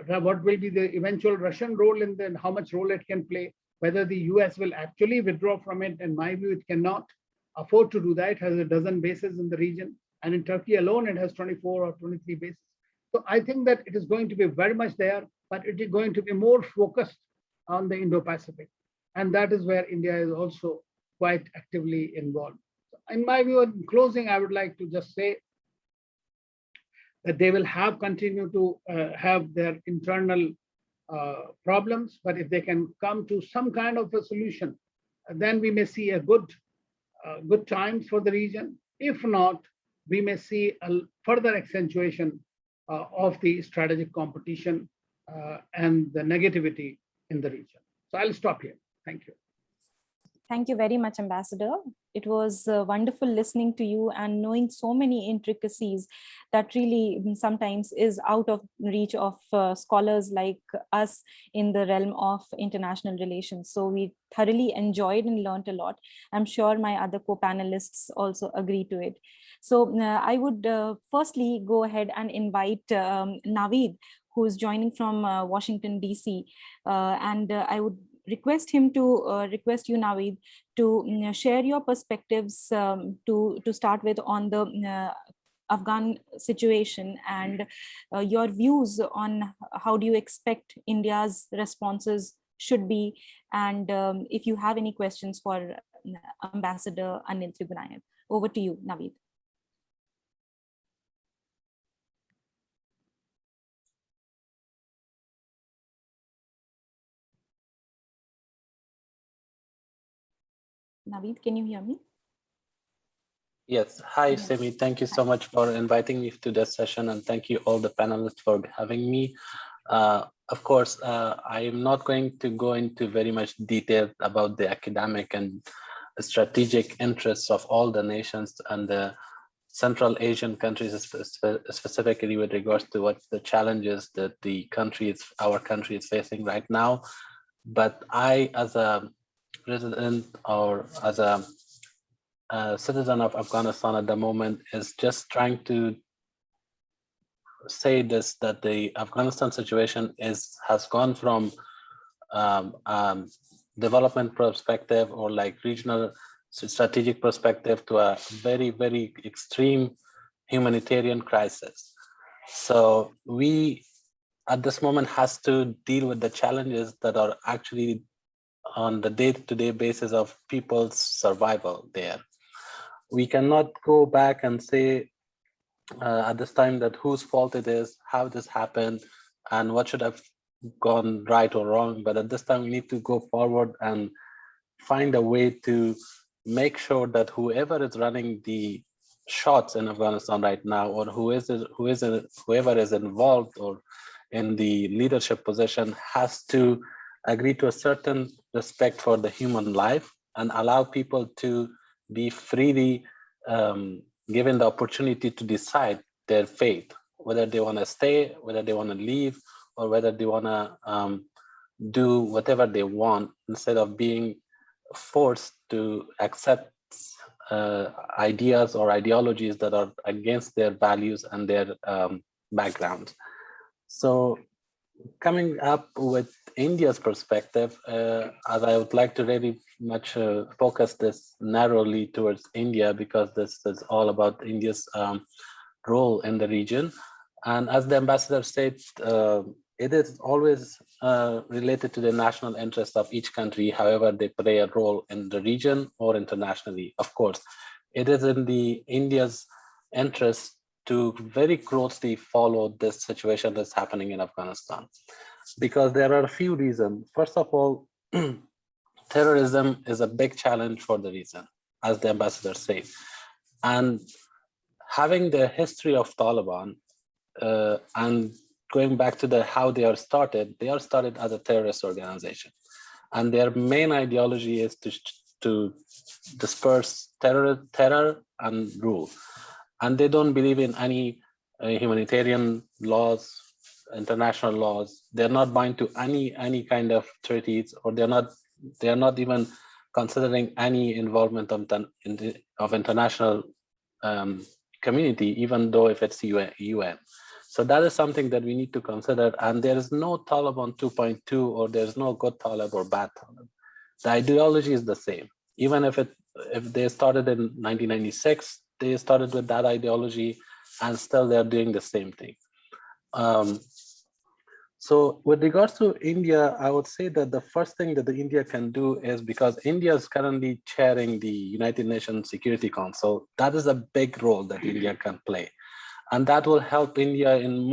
what will be the eventual Russian role in then how much role it can play, whether the US will actually withdraw from it. In my view, it cannot afford to do that. It has a dozen bases in the region. And in Turkey alone, it has 24 or 23 bases. So I think that it is going to be very much there, but it is going to be more focused on the Indo-Pacific. And that is where India is also quite actively involved. In my view, in closing, I would like to just say that they will continue to have their internal problems, but if they can come to some kind of a solution, then we may see a good times for the region. If not, we may see a further accentuation of the strategic competition and the negativity in the region. So I'll stop here. Thank you. Thank you very much, Ambassador. It was wonderful listening to you and knowing so many intricacies that really sometimes is out of reach of scholars like us in the realm of international relations. So we thoroughly enjoyed and learned a lot. I'm sure my other co-panelists also agree to it. So I would firstly go ahead and invite Naveed, who is joining from Washington, DC. And I would request him to request you, Naveed, to share your perspectives to start with on the Afghan situation and your views on how do you expect India's responses should be, and if you have any questions for Ambassador Anil Trigunayat. Over to you, Naveed. Naveed, can you hear me? Yes. Hi, Yes. Simi. Thank you so much for inviting me to this session, and thank you all the panelists for having me. Of course, I am not going to go into very much detail about the academic and strategic interests of all the nations and the Central Asian countries, specifically with regards to what the challenges that our country is facing right now. But I, as a resident or as a citizen of Afghanistan at the moment, is just trying to say this, that the Afghanistan situation has gone from development perspective or like regional strategic perspective to a very, very extreme humanitarian crisis. So we at this moment has to deal with the challenges that are actually on the day-to-day basis of people's survival there. We cannot go back and say at this time that whose fault it is, how this happened, and what should have gone right or wrong. But at this time, we need to go forward and find a way to make sure that whoever is running the shots in Afghanistan right now, or whoever is involved or in the leadership position, has to agree to a certain respect for the human life and allow people to be freely given the opportunity to decide their fate, whether they want to stay, whether they want to leave, or whether they want to do whatever they want, instead of being forced to accept ideas or ideologies that are against their values and their backgrounds. So coming up with India's perspective, as I would like to really much focus this narrowly towards India, because this is all about India's role in the region. And as the ambassador said, it is always related to the national interest of each country, however they play a role in the region or internationally. Of course, it is in the India's interest to very closely follow this situation that's happening in Afghanistan, because there are a few reasons. First of all, terrorism is a big challenge for the region, as the ambassador said. And having the history of Taliban and going back to how they are started as a terrorist organization. And their main ideology is to disperse terror and rule. And they don't believe in any humanitarian laws, international laws. They're not bound to any kind of treaties, or they're not even considering any involvement of international community, even though if it's UN. So that is something that we need to consider. And there is no Taliban 2.2, or there's no good Talib or bad Talib. The ideology is the same. Even if they started in 1996, they started with that ideology, and still they're doing the same thing. So with regards to India, I would say that the first thing that India can do is, because India is currently chairing the United Nations Security Council, that is a big role that India can play. And that will help India in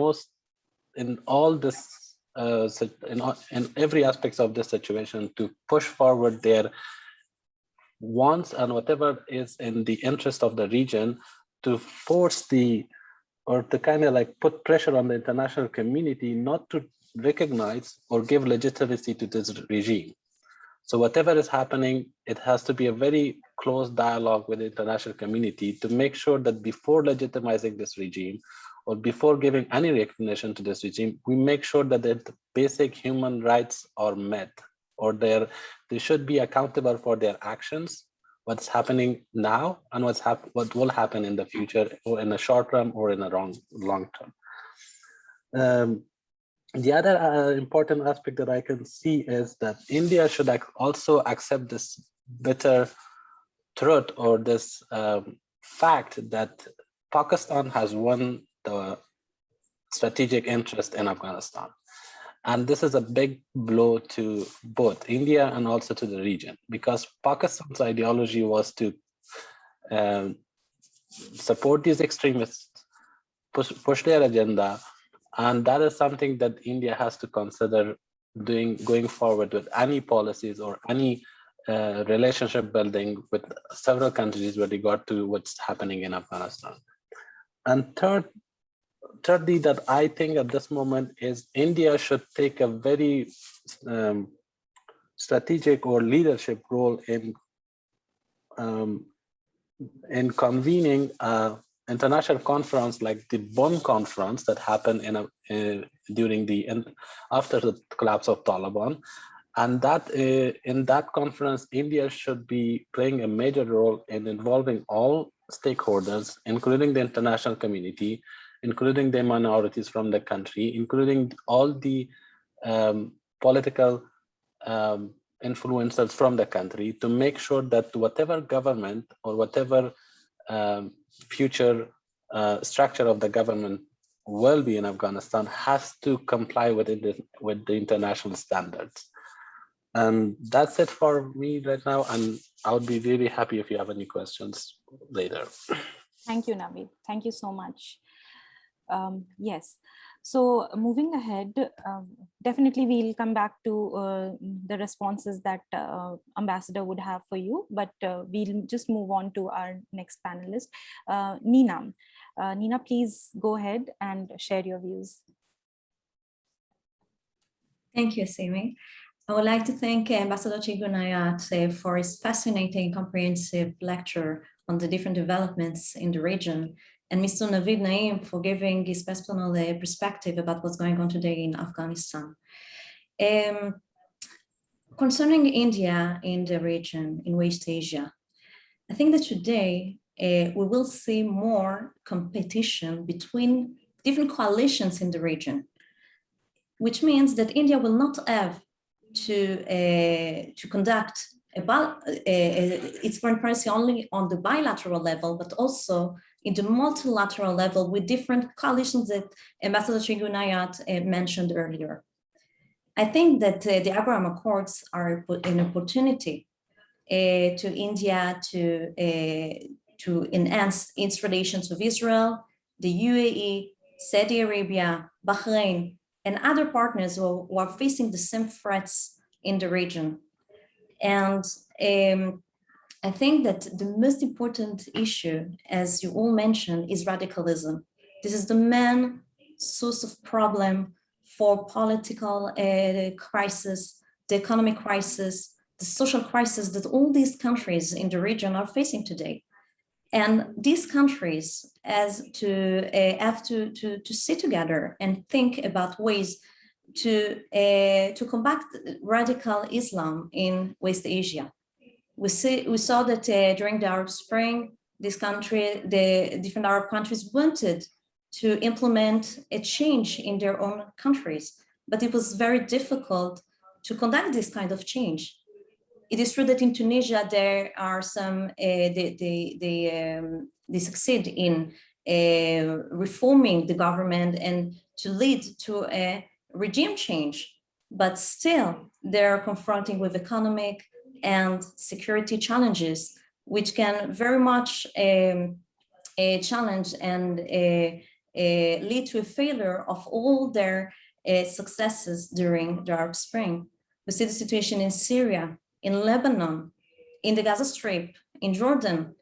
every aspect of this situation to push forward their wants and whatever is in the interest of the region, to force to kind of like put pressure on the international community not to recognize or give legitimacy to this regime. So whatever is happening, it has to be a very close dialogue with the international community to make sure that before legitimizing this regime, or before giving any recognition to this regime, we make sure that the basic human rights are met, or they should be accountable for their actions, what's happening now, and what will happen in the future, or in the short term, or in the long term. The other important aspect that I can see is that India should also accept this bitter truth, or this fact, that Pakistan has won the strategic interest in Afghanistan. And this is a big blow to both India and also to the region, because Pakistan's ideology was to support these extremists, push their agenda. And that is something that India has to consider going forward with any policies or any relationship building with several countries with regard to what's happening in Afghanistan. And thirdly, that I think at this moment is India should take a very strategic or leadership role in in convening an international conference like the Bonn conference that happened after the collapse of Taliban, and that in that conference, India should be playing a major role in involving all stakeholders, including the international community, including the minorities from the country, including all the political influencers from the country, to make sure that whatever government or whatever future structure of the government will be in Afghanistan has to comply with the international standards. And that's it for me right now. And I would be really happy if you have any questions later. Thank you, Naveed. Thank you so much. Yes. So moving ahead, definitely we'll come back to the responses that Ambassador would have for you, but we'll just move on to our next panelist, Nina. Nina, please go ahead and share your views. Thank you, Simi. I would like to thank Ambassador Trigunayat for his fascinating, comprehensive lecture on the different developments in the region, and Mr. Naveed Naim for giving his personal perspective about what's going on today in Afghanistan. Concerning India in the region, in West Asia, I think that today we will see more competition between different coalitions in the region, which means that India will not have to conduct its foreign policy only on the bilateral level, but also in the multilateral level with different coalitions that Ambassador Trigunayat mentioned earlier. I think that the Abraham Accords are an opportunity to India to enhance its relations with Israel, the UAE, Saudi Arabia, Bahrain, and other partners who are facing the same threats in the region. And I think that the most important issue, as you all mentioned, is radicalism. This is the main source of problem for political crisis, the economic crisis, the social crisis that all these countries in the region are facing today. And these countries have to sit together and think about ways to combat radical Islam in West Asia. We saw that during the Arab Spring, the different Arab countries wanted to implement a change in their own countries, but it was very difficult to conduct this kind of change. It is true that in Tunisia there are some they succeed in reforming the government and to lead to a regime change, but still they're confronting with economic and security challenges, which can very much challenge and lead to a failure of all their successes during the Arab Spring. We see the situation in Syria, in Lebanon, in the Gaza Strip, in Jordan,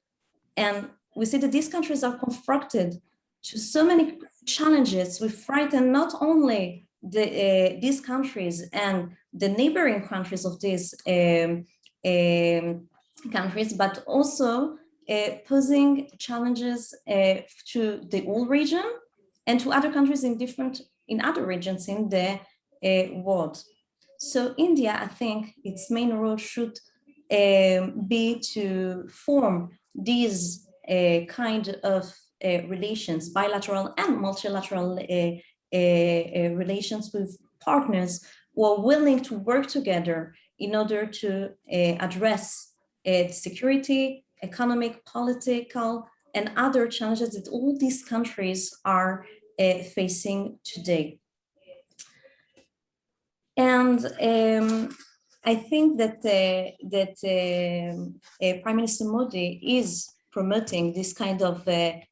and we see that these countries are confronted to so many challenges. We frighten not only these countries and the neighboring countries of these countries, but also posing challenges to the whole region and to other countries in other regions in the world. So India, I think its main role should be to form these kind of relations, bilateral and multilateral relations with partners who are willing to work together in order to address security, economic, political, and other challenges that all these countries are facing today. And I think that Prime Minister Modi is promoting this kind of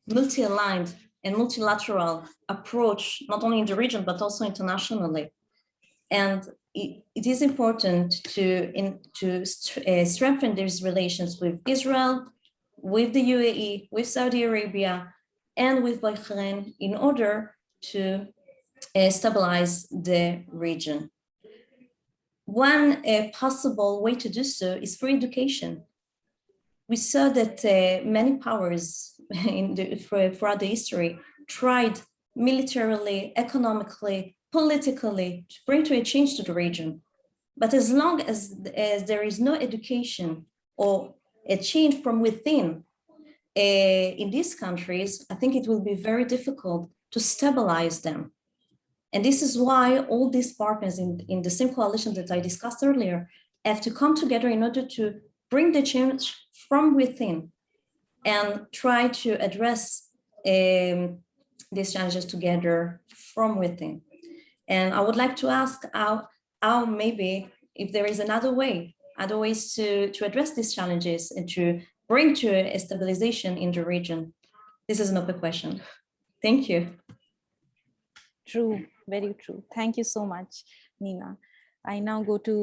multi-aligned and multilateral approach, not only in the region, but also internationally. And it is important to strengthen these relations with Israel, with the UAE, with Saudi Arabia, and with Bahrain in order to stabilize the region. One possible way to do so is through education. we saw that many powers throughout the history tried militarily, economically, politically to bring to a change to the region. But as long as there is no education or a change from within in these countries, I think it will be very difficult to stabilize them. And this is why all these partners in the same coalition that I discussed earlier have to come together in order to bring the change from within and try to address these challenges together from within. And I would like to ask how maybe if there is another ways to address these challenges and to bring to a stabilization in the region. This is an open question. Thank you. True, very true. Thank you so much, Nina. I now go to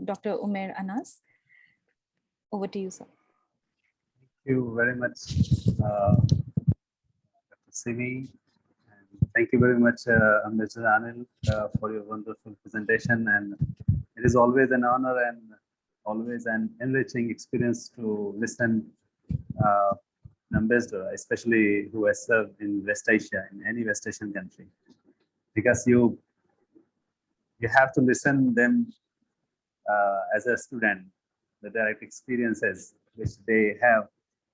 Dr. Omair Anas. Over to you, sir. Thank you very much, Dr. Simi. And thank you very much, Mr. Anil, for your wonderful presentation. And it is always an honor and always an enriching experience to listen an ambassador, especially who has served in West Asia, in any West Asian country, because you have to listen them as a student, the direct experiences which they have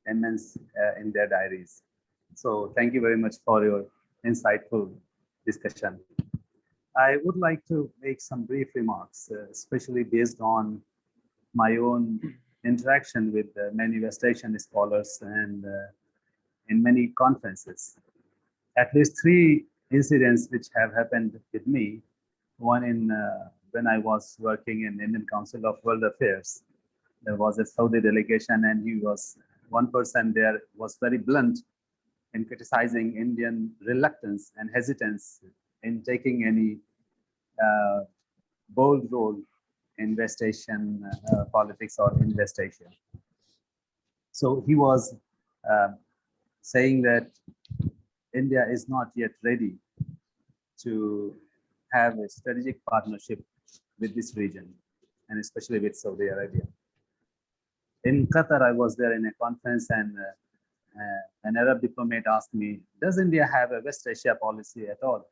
immense in their diaries. So thank you very much for your insightful discussion. I would like to make some brief remarks, especially based on my own interaction with many West Asian scholars and in many conferences. At least 3 incidents which have happened with me. One in when I was working in Indian Council of World Affairs. There was a Saudi delegation, and one person there was very blunt in criticizing Indian reluctance and hesitance in taking any bold role in West Asian politics or in West Asia. So he was saying that India is not yet ready to have a strategic partnership with this region, and especially with Saudi Arabia. In Qatar, I was there in a conference, and an Arab diplomat asked me, does India have a West Asia policy at all?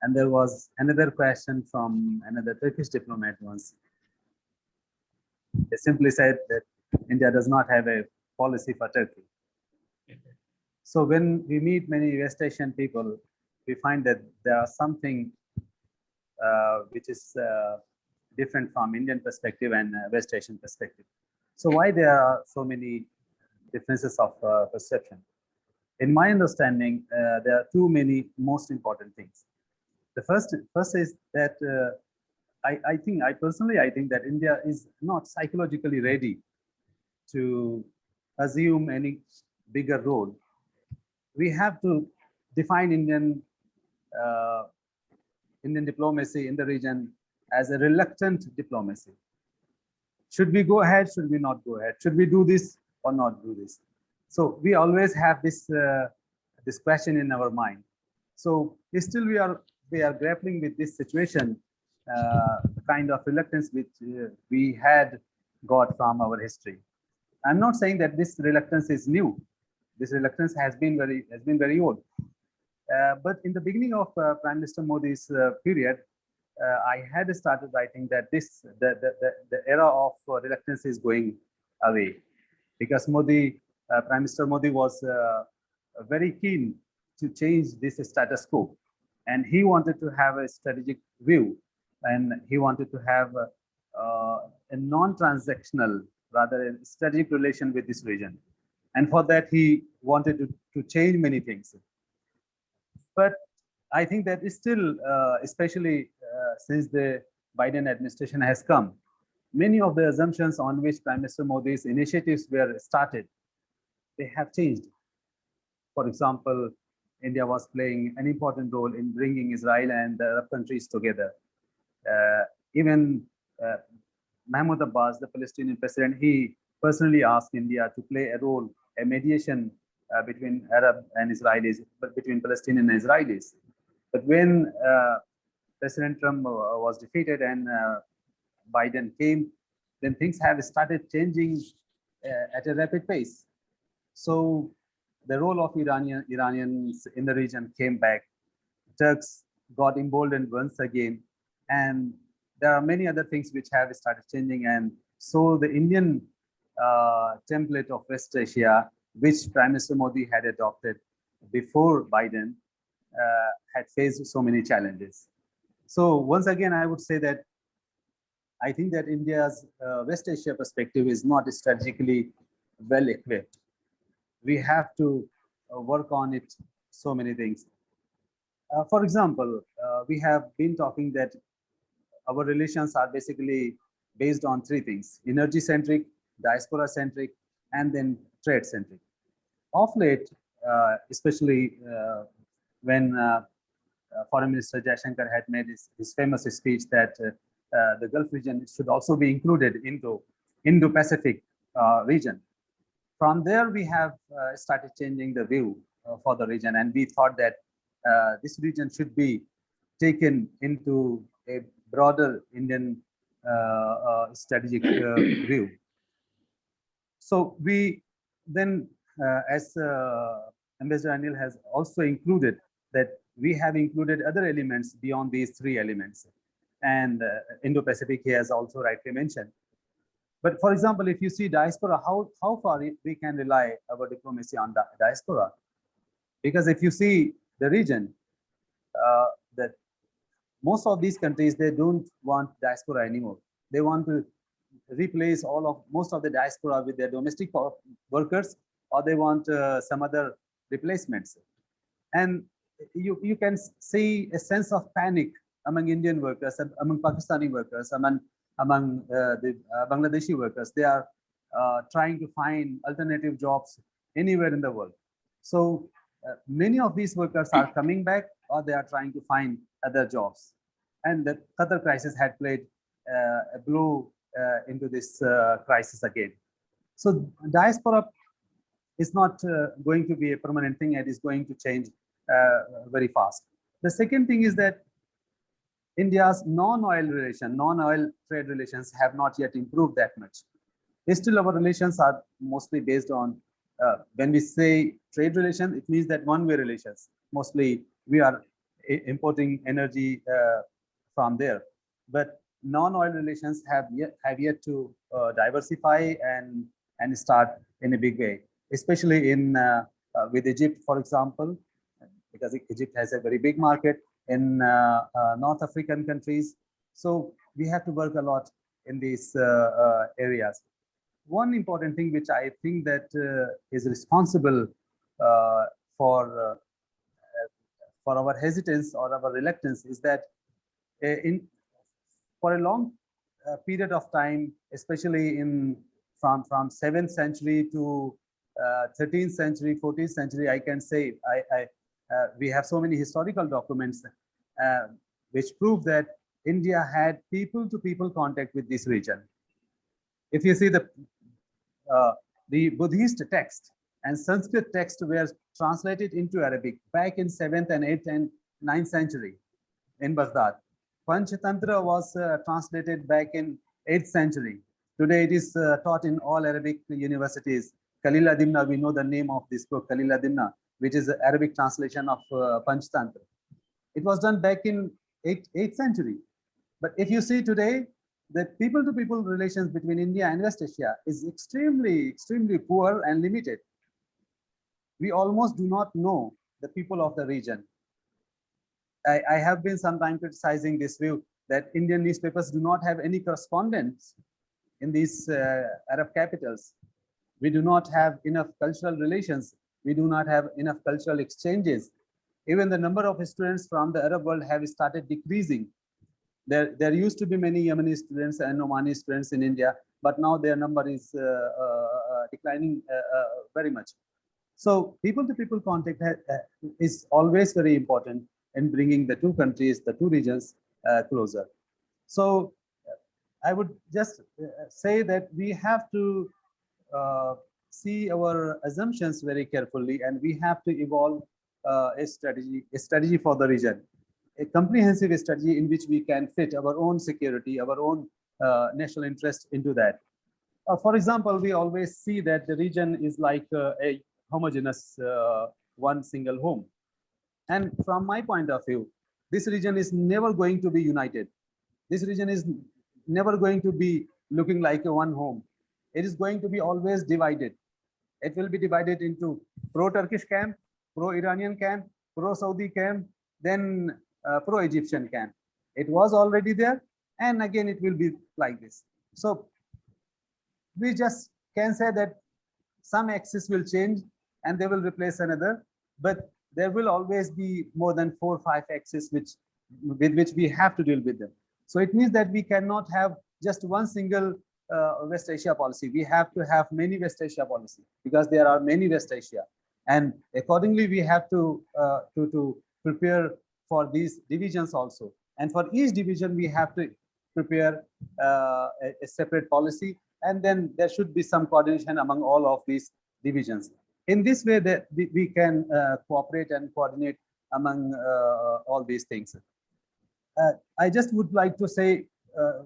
And there was another question from another Turkish diplomat once. They simply said that India does not have a policy for Turkey. So when we meet many West Asian people, we find that there are something which is different from Indian perspective and West Asian perspective. So why there are so many differences of perception? In my understanding, there are too many most important things. The first is that I personally think that India is not psychologically ready to assume any bigger role. We have to define Indian diplomacy in the region as a reluctant diplomacy. Should we go ahead? Should we not go ahead? Should we do this or not do this? So we always have this this question in our mind. So still we are grappling with this situation, kind of reluctance which we had got from our history. I'm not saying that this reluctance is new. This reluctance has been very old. But in the beginning of Prime Minister Modi's period, I had started writing that the era of reluctance is going away, because Prime Minister Modi was very keen to change this status quo, and he wanted to have a strategic view, and he wanted to have a non-transactional, rather a strategic relation with this region, and for that he wanted to change many things. But I think that is still, especially since the Biden administration has come, many of the assumptions on which Prime Minister Modi's initiatives were started, they have changed. For example, India was playing an important role in bringing Israel and the Arab countries together. Even Mahmoud Abbas, the Palestinian president, he personally asked India to play a role, a mediation between Arab and Israelis, but between Palestinian and Israelis. But when President Trump was defeated and Biden came, then things have started changing at a rapid pace. So the role of Iranians in the region came back. Turks got emboldened once again, and there are many other things which have started changing. And so the Indian template of West Asia, which Prime Minister Modi had adopted before Biden, had faced so many challenges. So once again, I would say that I think that India's West Asia perspective is not strategically well equipped. We have to work on it, so many things. For example, we have been talking that our relations are basically based on three things: energy-centric, diaspora-centric, and then trade-centric. Of late, especially when Foreign Minister Jaishankar had made his famous speech that the Gulf region should also be included into Indo-Pacific region. From there, we have started changing the view for the region, and we thought that this region should be taken into a broader Indian strategic view. So we then, as Ambassador Anil has also included, that we have included other elements beyond these three elements. And Indo-Pacific, he has also rightly mentioned. But for example, if you see diaspora, how far we can rely our diplomacy on diaspora? Because if you see the region, that most of these countries, they don't want diaspora anymore. They want to replace most of the diaspora with their domestic workers, or they want some other replacements. And you can see a sense of panic among Indian workers, among Pakistani workers, among the Bangladeshi workers. They are trying to find alternative jobs anywhere in the world. So many of these workers are coming back, or they are trying to find other jobs. And the Qatar crisis had played a blow into this crisis again. So diaspora is not going to be a permanent thing, and is going to change very fast. The second thing is that India's non-oil trade relations have not yet improved that much. Still, our relations are mostly based on, when we say trade relations, it means that one-way relations. Mostly, we are importing energy from there. But non-oil relations have yet to diversify and start in a big way, especially in with Egypt, for example, because Egypt has a very big market in North African countries. So we have to work a lot in these areas. One important thing which I think that is responsible for our hesitance or our reluctance is that for a long period of time, especially from 7th century to 13th century, 14th century, I can say we have so many historical documents which prove that India had people-to-people contact with this region. If you see the Buddhist text and Sanskrit text were translated into Arabic back in 7th and 8th and 9th century in Baghdad. Panchatantra was translated back in 8th century. Today it is taught in all Arabic universities. Kalila Dimna, we know the name of this book, Kalila Dimna, which is the Arabic translation of Panchatantra. It was done back in 8th century. But if you see today, the people-to-people relations between India and West Asia is extremely poor and limited. We almost do not know the people of the region. I have been sometimes criticizing this view that Indian newspapers do not have any correspondence in these Arab capitals. We do not have enough cultural relations. We do not have enough cultural exchanges. Even the number of students from the Arab world have started decreasing. There used to be many Yemeni students and Omani students in India, but now their number is declining very much. So people-to-people contact is always very important in bringing the two countries, the two regions closer. So I would just say that we have to see our assumptions very carefully, and we have to evolve a strategy for the region, a comprehensive strategy in which we can fit our own security, our own national interest into that. For example, we always see that the region is like a homogeneous one single home. And from my point of view, this region is never going to be united. This region is never going to be looking like a one home. It is going to be always divided. It will be divided into pro-Turkish camp, pro-Iranian camp, pro-Saudi camp, then pro-Egyptian camp. It was already there, and again it will be like this. So we just can say that some axis will change and they will replace another, but there will always be more than 4 or 5 axes with which we have to deal with them. So it means that we cannot have just one single West Asia policy. We have to have many West Asia policy because there are many West Asia, and accordingly we have to prepare for these divisions also. And for each division we have to prepare a separate policy, and then there should be some coordination among all of these divisions. In this way, that we can cooperate and coordinate among all these things. I just would like to say a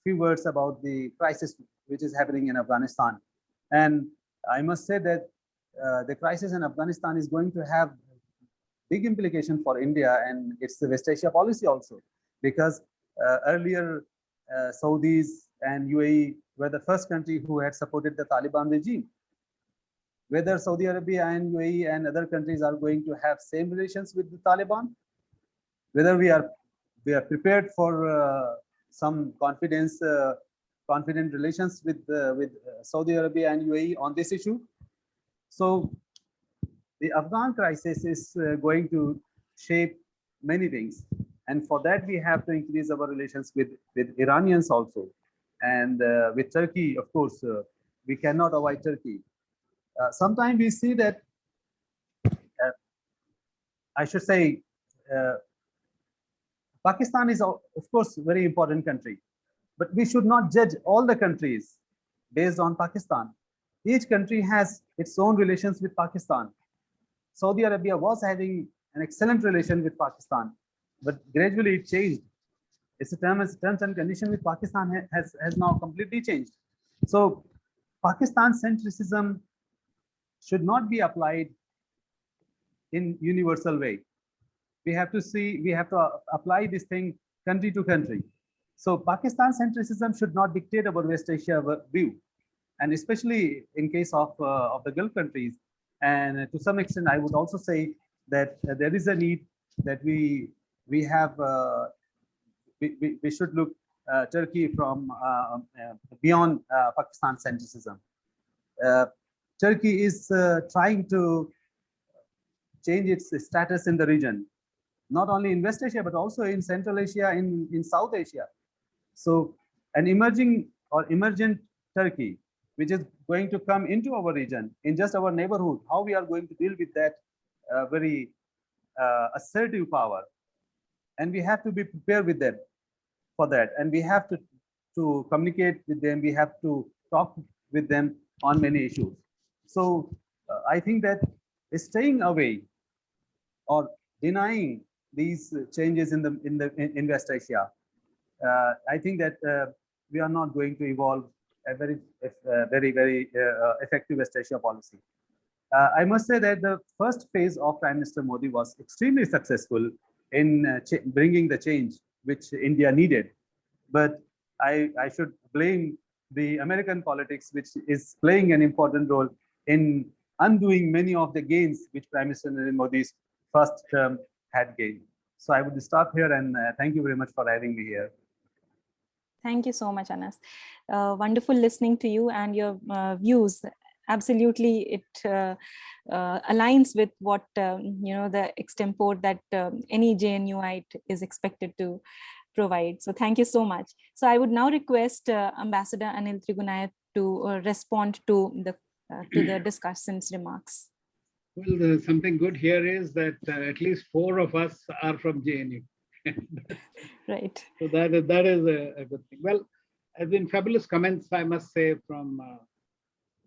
few words about the crisis which is happening in Afghanistan. And I must say that the crisis in Afghanistan is going to have big implication for India and its West Asia policy also, because earlier Saudis and UAE were the first country who had supported the Taliban regime. Whether Saudi Arabia and UAE and other countries are going to have same relations with the Taliban, whether we are prepared for some confident relations with Saudi Arabia and UAE on this issue. So the Afghan crisis is going to shape many things, and for that we have to increase our relations with Iranians also, and with Turkey, of course. We cannot avoid Turkey. Sometimes we see that, I should say, Pakistan is, of course, a very important country, but we should not judge all the countries based on Pakistan. Each country has its own relations with Pakistan. Saudi Arabia was having an excellent relation with Pakistan, but gradually it changed. Its terms and conditions with Pakistan has now completely changed. So Pakistan centricism should not be applied in universal way. We have to apply this thing country to country. So Pakistan centricism should not dictate our West Asia view, and especially in case of the Gulf countries. And to some extent, I would also say that there is a need that we should look Turkey from beyond Pakistan centricism. Turkey is trying to change its status in the region, not only in West Asia, but also in Central Asia, in South Asia. So an emergent Turkey, which is going to come into our region, in just our neighborhood, how we are going to deal with that very assertive power. And we have to be prepared with them for that. And we have to communicate with them. We have to talk with them on many issues. So I think that staying away or denying these changes in West Asia, I think that we are not going to evolve a very effective West Asia policy. I must say that the first phase of Prime Minister Modi was extremely successful in bringing the change which India needed. But I should blame the American politics, which is playing an important role in undoing many of the gains which Prime Minister Modi's first term had gained. So I would stop here, and thank you very much for having me here. Thank you so much, Anas. Wonderful listening to you and your views. Absolutely, it aligns with what the extempore that any JNUite is expected to provide. So thank you so much. So I would now request Ambassador Anil Trigunayat to respond to the discussants' remarks. Well, something good here is that at least 4 of us are from JNU. Right. So that is a good thing. Well, has been fabulous comments, I must say, from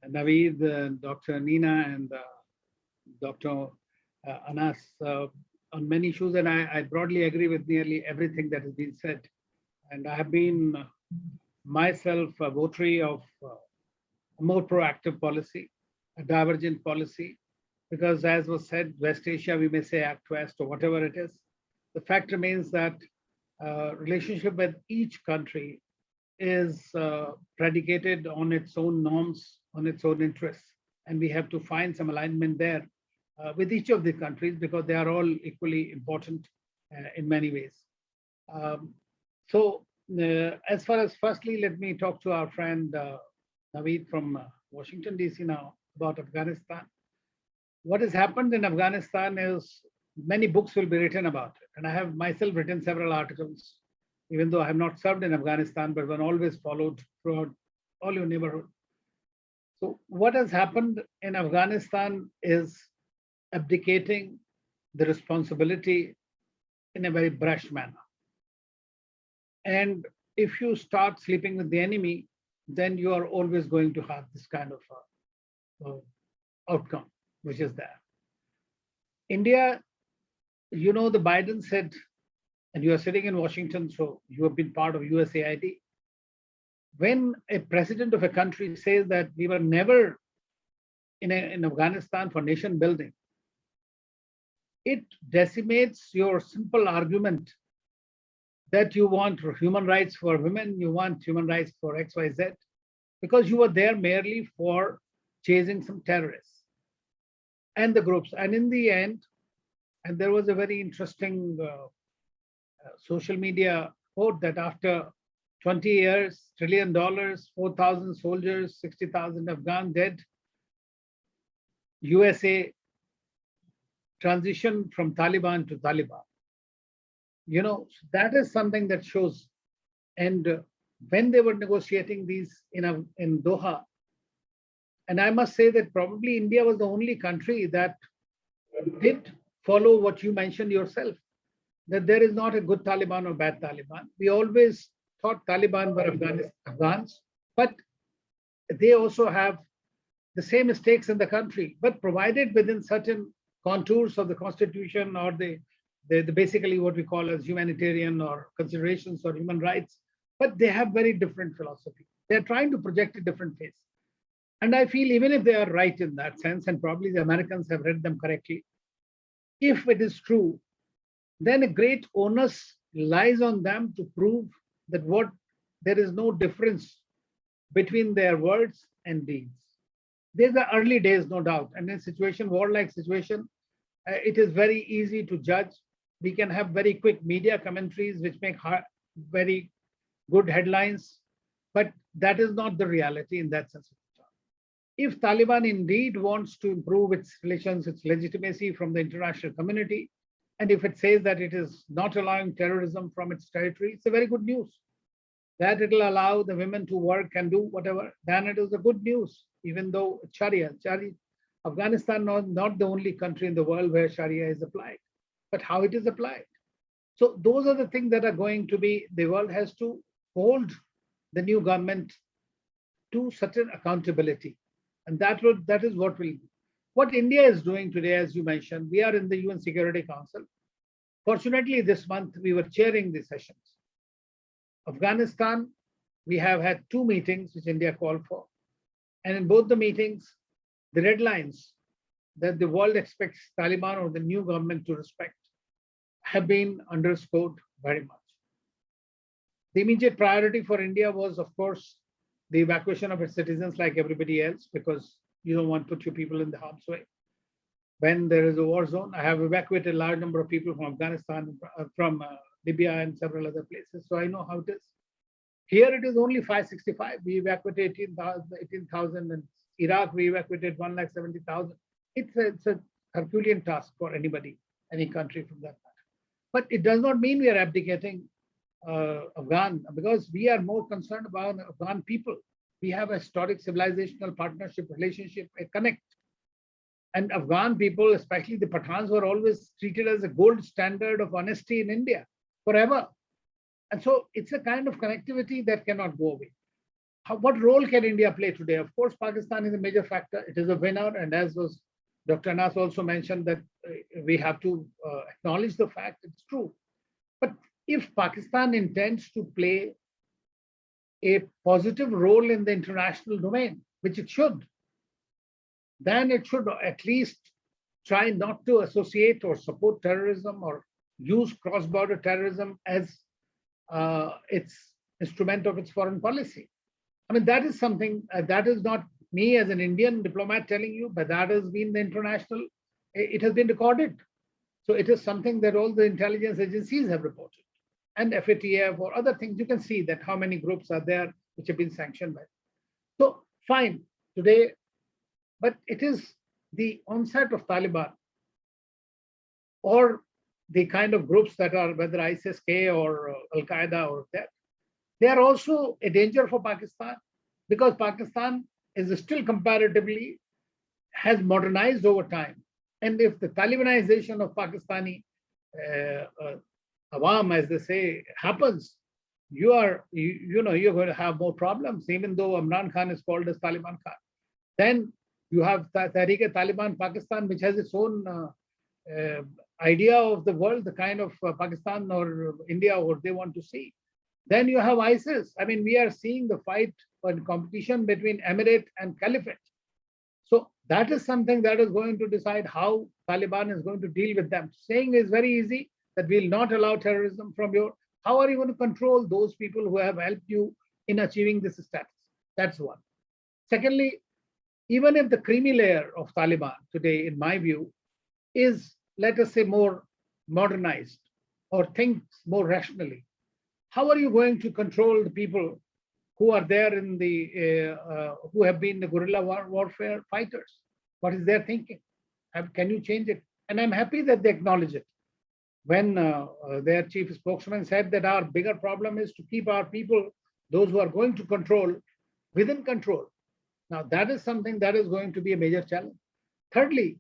Naveed, Dr. Nina, and Dr. Anas on many issues, and I broadly agree with nearly everything that has been said. And I have been myself a votary of a more proactive policy, a divergent policy, because as was said, West Asia, we may say Act West or whatever it is. The fact remains that relationship with each country is predicated on its own norms, on its own interests. And we have to find some alignment there with each of the countries because they are all equally important in many ways. As far as firstly, let me talk to our friend Naveed from Washington, DC now about Afghanistan. What has happened in Afghanistan is many books will be written about it. And I have myself written several articles, even though I have not served in Afghanistan, but one always followed throughout all your neighborhood. So what has happened in Afghanistan is abdicating the responsibility in a very brash manner. And if you start sleeping with the enemy, then you are always going to have this kind of outcome, which is there. India, you know, the Biden said, and you are sitting in Washington, so you have been part of USAID. When a president of a country says that we were never in Afghanistan for nation building, it decimates your simple argument that you want human rights for women, you want human rights for XYZ, because you were there merely for chasing some terrorists and the groups. And in the end, and there was a very interesting social media quote that after 20 years, $1 trillion, 4,000 soldiers, 60,000 Afghan dead, USA transition from Taliban to Taliban. You know, that is something that shows. And when they were negotiating these in Doha, and I must say that probably India was the only country that did follow what you mentioned yourself, that there is not a good Taliban or bad Taliban. We always thought Taliban were Afghans, but they also have the same mistakes in the country, but provided within certain contours of the constitution or the basically what we call as humanitarian or considerations or human rights, but they have very different philosophy. They're trying to project a different face. And I feel even if they are right in that sense, and probably the Americans have read them correctly, if it is true, then a great onus lies on them to prove that there is no difference between their words and deeds. These are early days, no doubt. And in a war-like situation, it is very easy to judge. We can have very quick media commentaries which make very good headlines, but that is not the reality in that sense. If Taliban indeed wants to improve its relations, its legitimacy from the international community, and if it says that it is not allowing terrorism from its territory, it's a very good news. That it will allow the women to work and do whatever, then it is a good news, even though Sharia, Afghanistan is not the only country in the world where Sharia is applied, but how it is applied. So those are the things that are going to be, the world has to hold the new government to certain accountability. And that is what will, what India is doing today, as you mentioned, we are in the UN Security Council. Fortunately, this month we were chairing the sessions. Afghanistan, we have had 2 meetings which India called for. And in both the meetings, the red lines that the world expects Taliban or the new government to respect have been underscored very much. The immediate priority for India was, of course, the evacuation of its citizens like everybody else, because you don't want to put your people in the harm's way. When there is a war zone, I have evacuated a large number of people from Afghanistan, from Libya and several other places, so I know how it is. Here it is only 565. We evacuated 18,000, and Iraq we evacuated 170,000. It's a Herculean task for anybody, any country from that matter. But it does not mean we are abdicating Afghan, because we are more concerned about Afghan people. We have a historic civilizational partnership, relationship, a connect. And Afghan people, especially the Pathans, were always treated as a gold standard of honesty in India forever. And so it's a kind of connectivity that cannot go away. What role can India play today? Of course, Pakistan is a major factor. It is a winner. And as was Dr. Anas also mentioned, that we have to acknowledge the fact it's true. But if Pakistan intends to play a positive role in the international domain, which it should, then it should at least try not to associate or support terrorism or use cross-border terrorism as its instrument of its foreign policy. I mean, that is something that is not me as an Indian diplomat telling you, but that has been the international, it has been recorded. So it is something that all the intelligence agencies have reported, and FATF or other things. You can see that how many groups are there which have been sanctioned by. So fine, today, but it is the onset of Taliban or the kind of groups that are, whether ISIS-K or Al-Qaeda or that, they are also a danger for Pakistan, because Pakistan is still comparatively has modernized over time. And if the Talibanization of Pakistani Awam, as they say, happens, you're going to have more problems, even though Imran Khan is called as Taliban Khan. Then you have Tehreek-e-Taliban Pakistan, which has its own idea of the world, the kind of Pakistan or India or they want to see. Then you have ISIS. I mean, we are seeing the fight and competition between Emirate and Caliphate. So that is something that is going to decide how Taliban is going to deal with them. Saying is very easy that we'll not allow terrorism from your. How are you going to control those people who have helped you in achieving this status? That's one. Secondly, even if the creamy layer of Taliban today, in my view, is, let us say, more modernized or thinks more rationally, how are you going to control the people who are there in the, who have been the guerrilla warfare fighters? What is their thinking? Can you change it? And I'm happy that they acknowledge it. When their chief spokesman said that our bigger problem is to keep our people, those who are going to control, within control. Now that is something that is going to be a major challenge. Thirdly,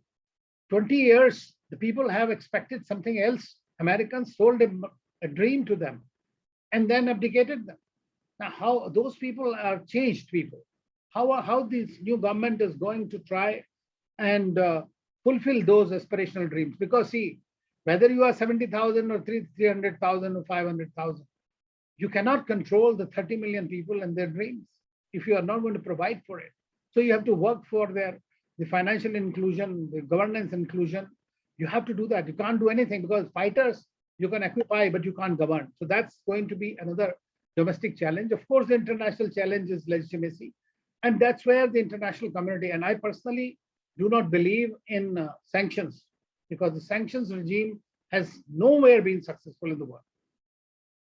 20 years, the people have expected something else. Americans sold a dream to them and then abdicated them. Now, how those people are changed people, how this new government is going to try and fulfill those aspirational dreams? Because see, whether you are 70,000 or 300,000 or 500,000, you cannot control the 30 million people and their dreams if you are not going to provide for it. So you have to work for the financial inclusion, the governance inclusion. You have to do that. You can't do anything because fighters, you can equipy, but you can't govern. So that's going to be another domestic challenge. Of course, the international challenge is legitimacy. And that's where the international community, and I personally do not believe in sanctions, because the sanctions regime has nowhere been successful in the world.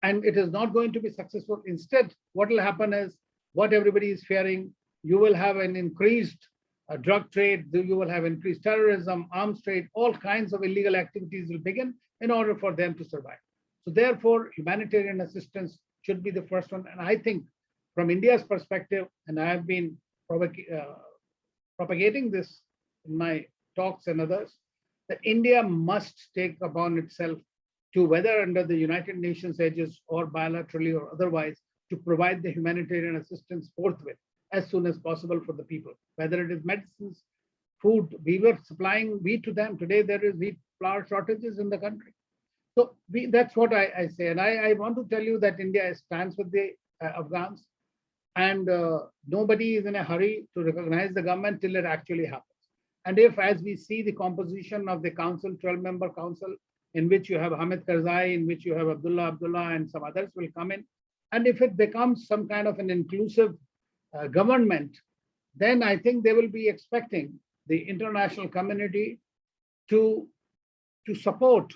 And it is not going to be successful. Instead, what will happen is what everybody is fearing. You will have an increased drug trade, you will have increased terrorism, arms trade, all kinds of illegal activities will begin in order for them to survive. So therefore, humanitarian assistance should be the first one. And I think from India's perspective, and I have been propagating this in my talks and others, that India must take upon itself to, whether under the United Nations aegis or bilaterally or otherwise, to provide the humanitarian assistance forthwith as soon as possible for the people, whether it is medicines, food. We were supplying wheat to them. Today, there is wheat flour shortages in the country. So that's what I say. And I want to tell you that India stands with the Afghans, and nobody is in a hurry to recognize the government till it actually happens. And if, as we see the composition of the council, 12-member council, in which you have Hamid Karzai, in which you have Abdullah, and some others will come in, and if it becomes some kind of an inclusive government, then I think they will be expecting the international community to support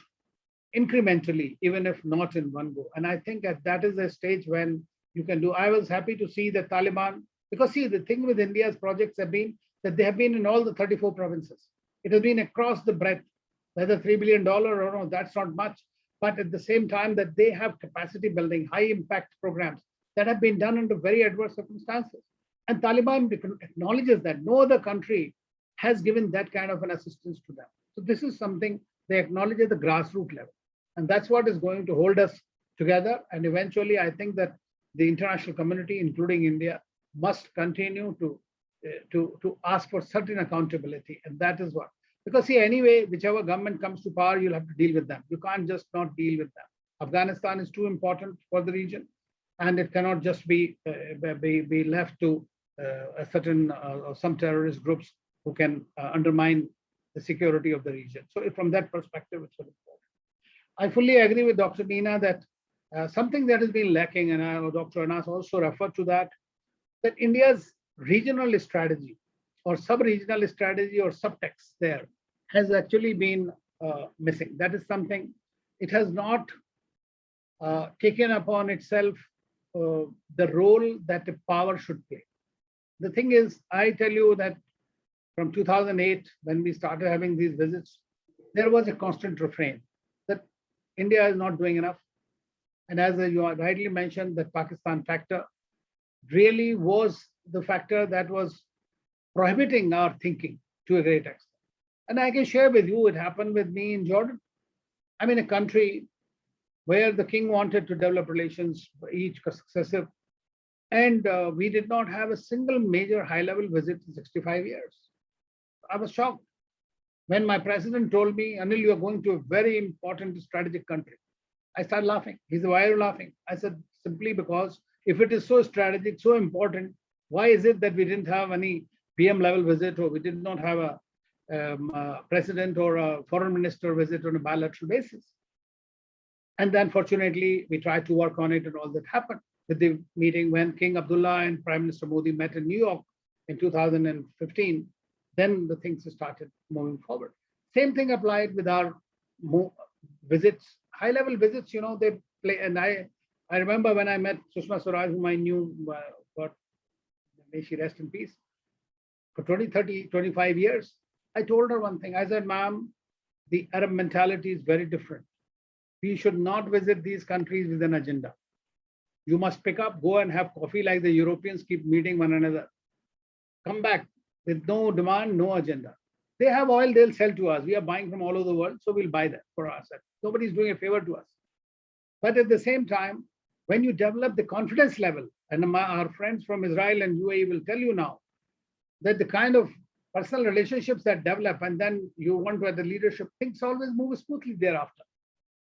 incrementally, even if not in one go. And I think that is a stage when you can do. I was happy to see the Taliban, because see, the thing with India's projects have been that they have been in all the 34 provinces. It has been across the breadth, whether $3 billion or no, that's not much. But at the same time that they have capacity building, high impact programs that have been done under very adverse circumstances. And Taliban acknowledges that no other country has given that kind of an assistance to them. So this is something they acknowledge at the grassroots level. And that's what is going to hold us together. And eventually, I think that the international community, including India, must continue to ask for certain accountability. And that is what, because see, anyway, whichever government comes to power, you'll have to deal with them. You can't just not deal with them. Afghanistan is too important for the region. and it cannot just be left to a certain or some terrorist groups who can undermine the security of the region. So from that perspective, it's very important. I fully agree with Dr. Nina that something that has been lacking, and Dr. Anas also referred to that India's regional strategy or sub-regional strategy or subtext there has actually been missing. That is something it has not taken upon itself the role that a power should play. The thing is, I tell you that from 2008, when we started having these visits, there was a constant refrain that India is not doing enough. And as you rightly mentioned, the Pakistan factor really was the factor that was prohibiting our thinking to a great extent. And I can share with you, it happened with me in Jordan. I'm in a country where the king wanted to develop relations, each successive, and we did not have a single major high-level visit in 65 years. I was shocked when my president told me, Anil, you are going to a very important strategic country. I started laughing. He said, why are you laughing? I said, simply because if it is so strategic, so important, why is it that we didn't have any PM level visit, or we did not have a president or a foreign minister visit on a bilateral basis? And then fortunately, we tried to work on it, and all that happened with the meeting when King Abdullah and Prime Minister Modi met in New York in 2015. Then the things started moving forward. Same thing applied with our visits, high-level visits, you know, they play. And I remember when I met Sushma Swaraj, whom I knew, but may she rest in peace, for 20, 30, 25 years, I told her one thing. I said, ma'am, the Arab mentality is very different. We should not visit these countries with an agenda. You must pick up, go and have coffee like the Europeans, keep meeting one another. Come back with no demand, no agenda. They have oil, they'll sell to us. We are buying from all over the world, so we'll buy that for ourselves. Nobody's doing a favor to us. But at the same time, when you develop the confidence level, and our friends from Israel and UAE will tell you now that the kind of personal relationships that develop, and then you want to have the leadership, things always move smoothly thereafter.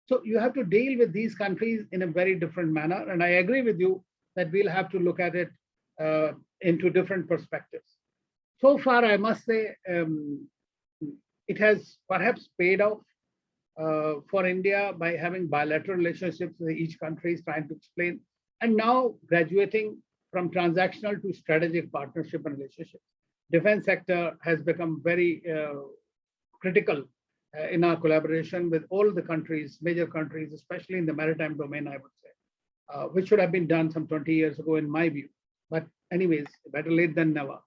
So you have to deal with these countries in a very different manner. And I agree with you that we'll have to look at it into different perspectives. So far, I must say, it has perhaps paid off for India by having bilateral relationships with each country is trying to explain, and now graduating from transactional to strategic partnership and relationships. Defense sector has become very critical in our collaboration with all the countries, major countries, especially in the maritime domain, I would say, which should have been done some 20 years ago, in my view. But anyways, better late than never.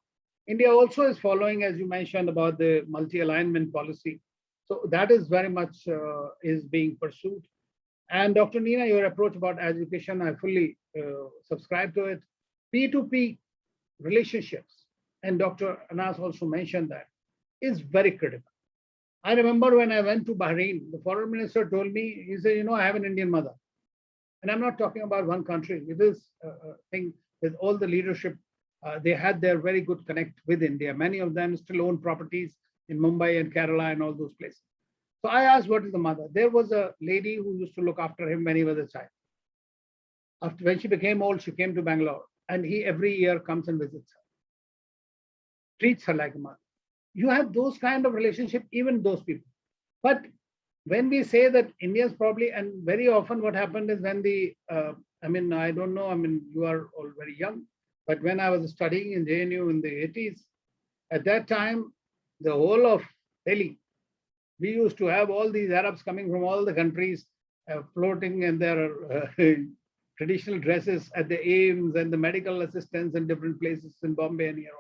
India also is following, as you mentioned, about the multi-alignment policy. So that is very much is being pursued. And Dr. Nina, your approach about education, I fully subscribe to it. P2P relationships, and Dr. Anas also mentioned that, is very critical. I remember when I went to Bahrain, the foreign minister told me, he said, you know, I have an Indian mother. And I'm not talking about one country. It is a thing with all the leadership. They had their very good connect with India. Many of them still own properties in Mumbai and Kerala and all those places. So I asked, what is the mother? There was a lady who used to look after him when he was a child. After, when she became old, she came to Bangalore, and he every year comes and visits her, treats her like a mother. You have those kind of relationship, even those people. But when we say that Indians probably, and very often what happened is when the, I don't know, you are all very young, but when I was studying in JNU in the 80s, at that time, the whole of Delhi, we used to have all these Arabs coming from all the countries floating in their traditional dresses at the AIMS and the medical assistants in different places in Bombay and here,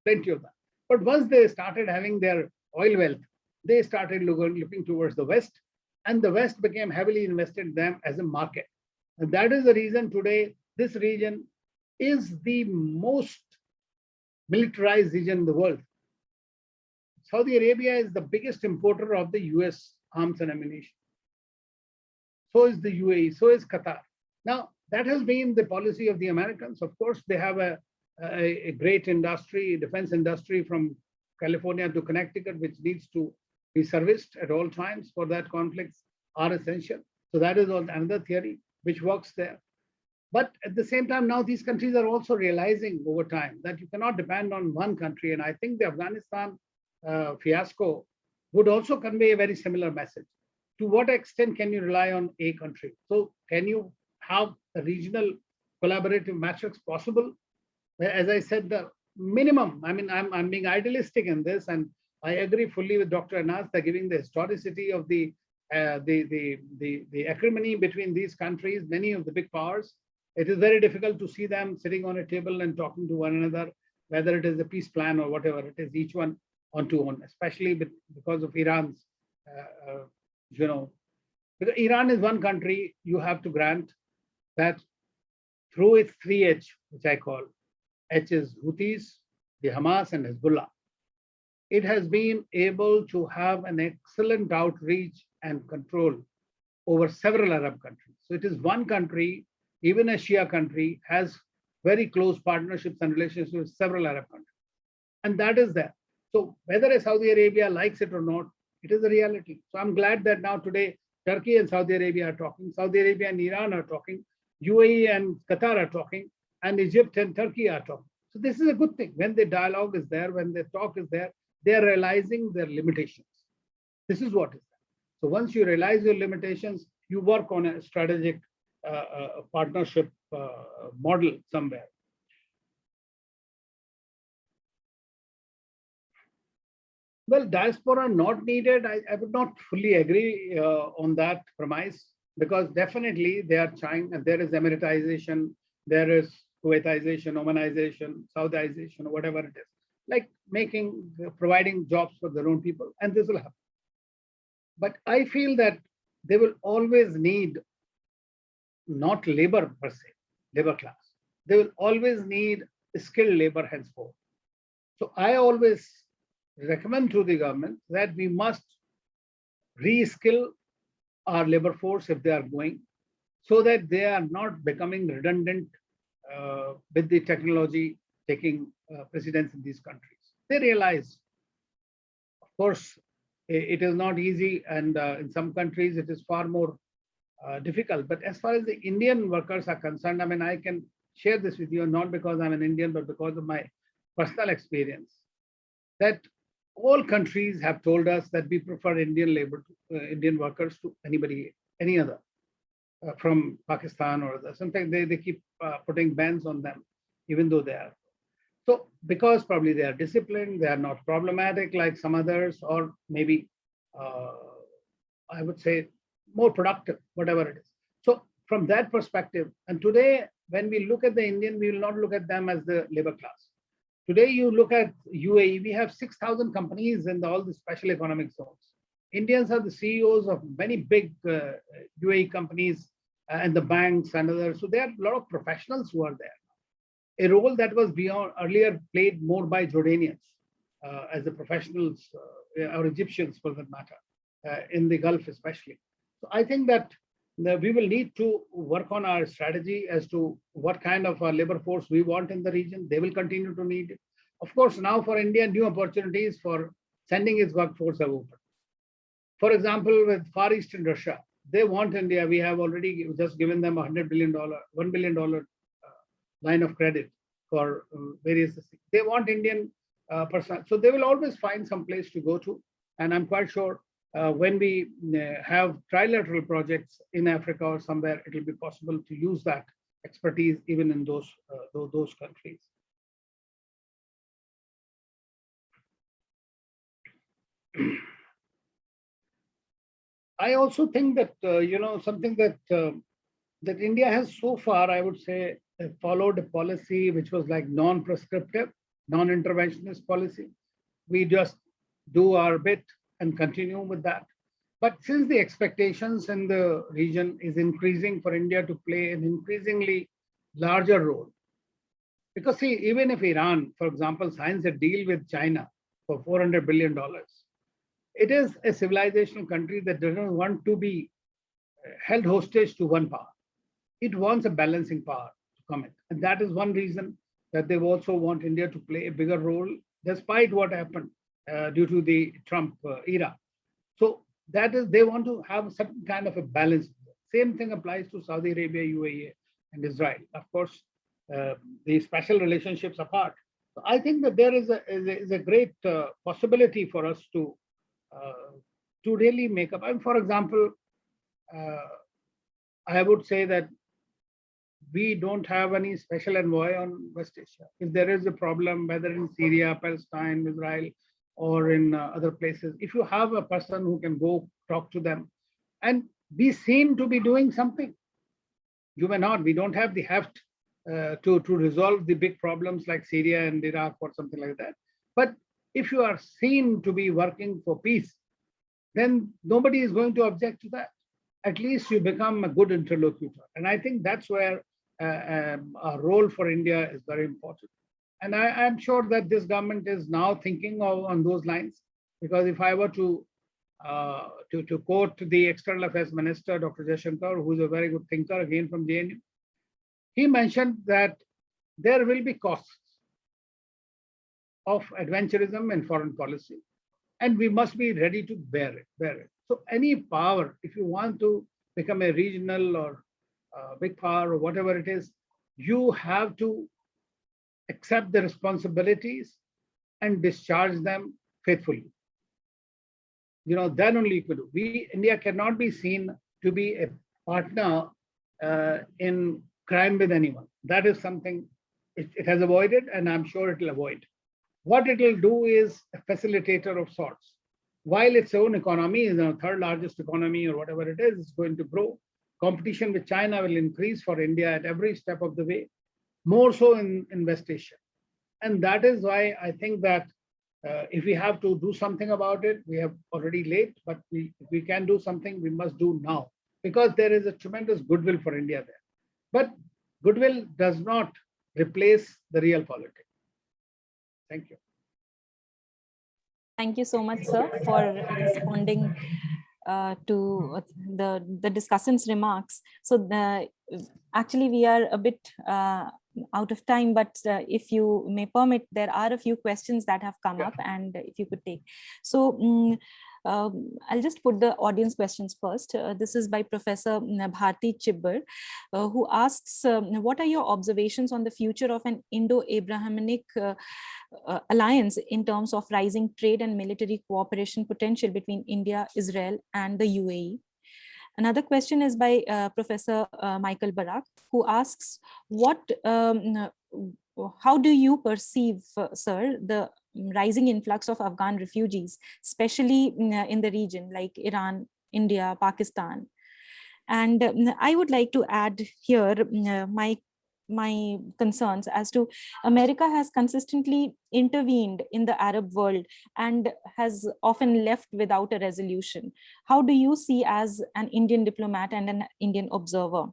plenty of that. But once they started having their oil wealth, they started looking towards the West, and the West became heavily invested in them as a market. And that is the reason today this region is the most militarized region in the world. Saudi Arabia is the biggest importer of the US arms and ammunition. So is the UAE, so is Qatar. Now, that has been the policy of the Americans. Of course, they have a great industry, defense industry from California to Connecticut, which needs to be serviced at all times for that conflicts are essential. So that is another theory which works there. But at the same time, now these countries are also realizing over time that you cannot depend on one country. And I think the Afghanistan fiasco would also convey a very similar message. To what extent can you rely on a country? So can you have a regional collaborative matrix possible? As I said, the minimum, I mean, I'm being idealistic in this, and I agree fully with Dr. Anas that giving the historicity of the acrimony between these countries, many of the big powers, it is very difficult to see them sitting on a table and talking to one another, whether it is a peace plan or whatever it is, each one on to own, especially because of Iran's, because Iran is one country, you have to grant that through its 3H, which I call, H is Houthis, the Hamas and Hezbollah, it has been able to have an excellent outreach and control over several Arab countries. So it is one country, even a Shia country, has very close partnerships and relationships with several Arab countries. And that is there. So whether Saudi Arabia likes it or not, it is a reality. So I'm glad that now today, Turkey and Saudi Arabia are talking, Saudi Arabia and Iran are talking, UAE and Qatar are talking, and Egypt and Turkey are talking. So this is a good thing. When the dialogue is there, when the talk is there, they are realizing their limitations. This is what is there. So once you realize your limitations, you work on a strategic partnership model somewhere. Well, diaspora not needed. I would not fully agree on that premise, because definitely they are trying, and there is Emiratization, there is Kuwaitization, Omanization, Saudization, or whatever it is, like providing jobs for their own people, and this will happen. But I feel that they will always need not labor per se, labor class. They will always need skilled labor henceforth. So I always recommend to the government that we must reskill our labor force if they are going, so that they are not becoming redundant with the technology taking precedence in these countries. They realize, of course, it is not easy, and in some countries it is far more difficult. But as far as the Indian workers are concerned, I mean, I can share this with you, not because I'm an Indian, but because of my personal experience, that all countries have told us that we prefer Indian labor, Indian workers to any other, from Pakistan or other. Sometimes they keep putting bans on them, even though they are. So because probably they are disciplined, they are not problematic like some others, or maybe I would say more productive, whatever it is. So from that perspective, and today when we look at the Indian, we will not look at them as the labor class. Today you look at UAE, we have 6,000 companies in all the special economic zones. Indians are the CEOs of many big UAE companies and the banks and others. So there are a lot of professionals who are there. A role that was earlier played more by Jordanians as the professionals, or Egyptians for that matter, in the Gulf especially. So I think that we will need to work on our strategy as to what kind of labor force we want in the region. They will continue to need it. Of course, now for India, new opportunities for sending its workforce have opened. For example, with Far Eastern Russia, they want India. We have already just given them $100 billion, $1 billion line of credit for various things. They want Indian personnel. So they will always find some place to go to. And I'm quite sure when we have trilateral projects in Africa or somewhere, it will be possible to use that expertise even in those countries. I also think that something that that India has so far, I would say, followed a policy which was like non-prescriptive, non-interventionist policy. We just do our bit and continue with that. But since the expectations in the region is increasing for India to play an increasingly larger role, because see, even if Iran, for example, signs a deal with China for $400 billion, it is a civilizational country that doesn't want to be held hostage to one power. It wants a balancing power to come in. And that is one reason that they also want India to play a bigger role, despite what happened due to the Trump era. So that is, they want to have some kind of a balance. Same thing applies to Saudi Arabia, UAE. and Israel. Of course, the special relationships apart. So I think that there is a great possibility for us to really make up. And for example, I would say that we don't have any special envoy on West Asia. If there is a problem, whether in Syria, Palestine, Israel, or in other places, if you have a person who can go talk to them and be seen to be doing something, you may not. We don't have the heft to resolve the big problems like Syria and Iraq or something like that. But if you are seen to be working for peace, then nobody is going to object to that. At least you become a good interlocutor. And I think that's where a role for India is very important. And I'm sure that this government is now thinking on those lines, because if I were to quote the External Affairs Minister, Dr. Jaishankar, who's a very good thinker, again from JNU, he mentioned that there will be costs of adventurism in foreign policy, and we must be ready to bear it. So any power, if you want to become a regional or big power or whatever it is, you have to accept the responsibilities and discharge them faithfully. Then only you could do. India cannot be seen to be a partner in crime with anyone. That is something it has avoided, and I'm sure it will avoid. What it will do is a facilitator of sorts. While its own economy is the third largest economy or whatever it is, it's going to grow. Competition with China will increase for India at every step of the way, more so in West Asia. And that is why I think that if we have to do something about it, we have already late, but if we can do something, we must do now, because there is a tremendous goodwill for India there. But goodwill does not replace the real politics. Thank you. Thank you so much, sir, for responding to the discussants' remarks. So actually, we are a bit out of time, but if you may permit, there are a few questions that have come up, and if you could take. So I'll just put the audience questions first. This is by Professor Bharti Chibbar, who asks, what are your observations on the future of an Indo-Abrahamic alliance in terms of rising trade and military cooperation potential between India, Israel, and the UAE? Another question is by Professor Michael Barak, who asks, how do you perceive, sir, the rising influx of Afghan refugees, especially in the region like Iran, India, Pakistan? And I would like to add here my concerns as to America has consistently intervened in the Arab world and has often left without a resolution. How do you see as an Indian diplomat and an Indian observer?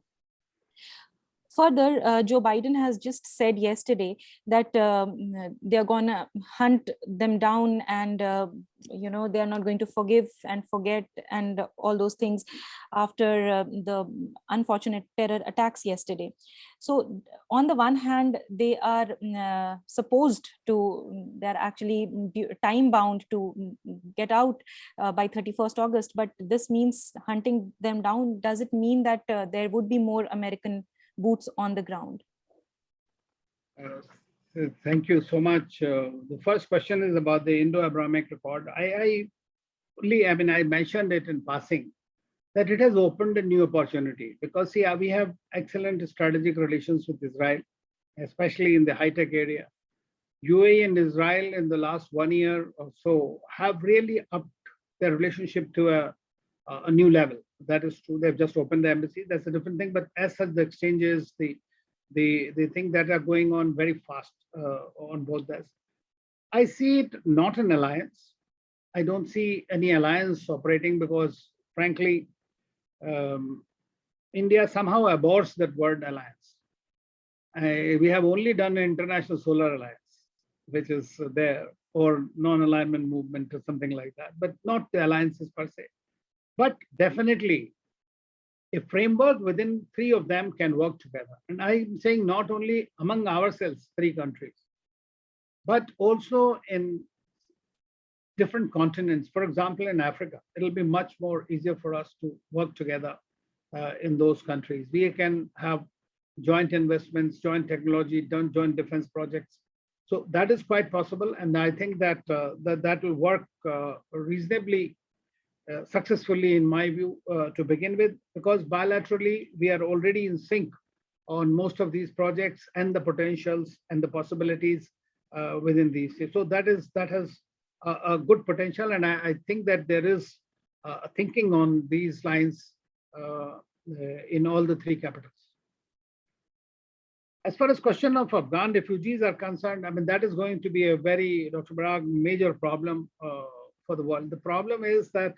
Further, Joe Biden has just said yesterday that they're going to hunt them down, and they're not going to forgive and forget and all those things after the unfortunate terror attacks yesterday. So on the one hand, they are they're actually time bound to get out by 31st August, but this means hunting them down. Does it mean that there would be more American boots on the ground? Thank you so much. The first question is about the Indo-Abrahamic Accord. I mentioned it in passing, that it has opened a new opportunity, because see, we have excellent strategic relations with Israel, especially in the high-tech area. UAE and Israel in the last 1 year or so have really upped their relationship to a new level. That is true. They've just opened the embassy. That's a different thing. But as such, the exchanges, the things that are going on very fast on both sides. I see it not an alliance. I don't see any alliance operating because, frankly, India somehow abhors that word alliance. We have only done an international solar alliance, which is there, or non-alignment movement or something like that, but not the alliances per se. But definitely, a framework within three of them can work together. And I'm saying not only among ourselves, three countries, but also in different continents. For example, in Africa, it'll be much more easier for us to work together in those countries. We can have joint investments, joint technology, joint defense projects. So that is quite possible. And I think that that will work reasonably successfully, in my view, to begin with, because bilaterally, we are already in sync on most of these projects and the potentials and the possibilities within these. So that has a good potential. And I think that there is thinking on these lines in all the three capitals. As far as question of Afghan refugees are concerned, I mean, that is going to be a very, Dr. Barag, major problem for the world. The problem is that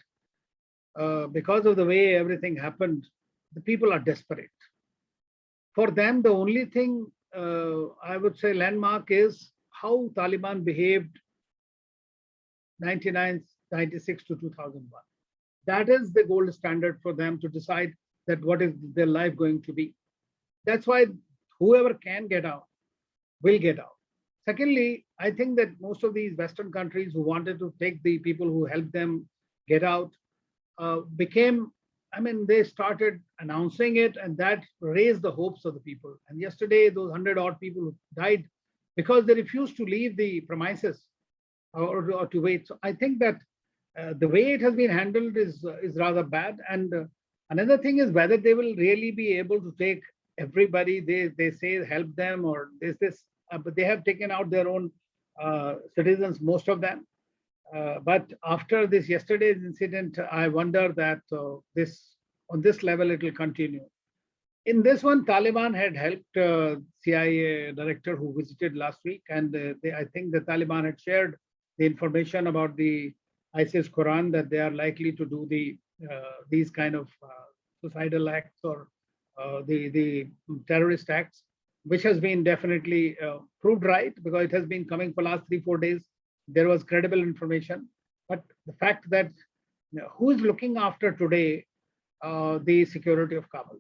because of the way everything happened, the people are desperate. For them, the only thing I would say landmark is how Taliban behaved 1996 to 2001. That is the gold standard for them to decide that what is their life going to be. That's why whoever can get out will get out. Secondly, I think that most of these Western countries who wanted to take the people who helped them get out they started announcing it, and that raised the hopes of the people. And yesterday, those 100-odd people died because they refused to leave the premises or to wait. So I think that the way it has been handled is rather bad. And another thing is whether they will really be able to take everybody. They say help them, or this, but they have taken out their own citizens, most of them. But after this yesterday's incident, I wonder that on this level it will continue. In this one, Taliban had helped CIA director who visited last week, and I think the Taliban had shared the information about the ISIS Quran, that they are likely to do these kind of suicidal acts or the terrorist acts, which has been definitely proved right, because it has been coming for last 3-4 days. There was credible information. But the fact that who is looking after today the security of Kabul?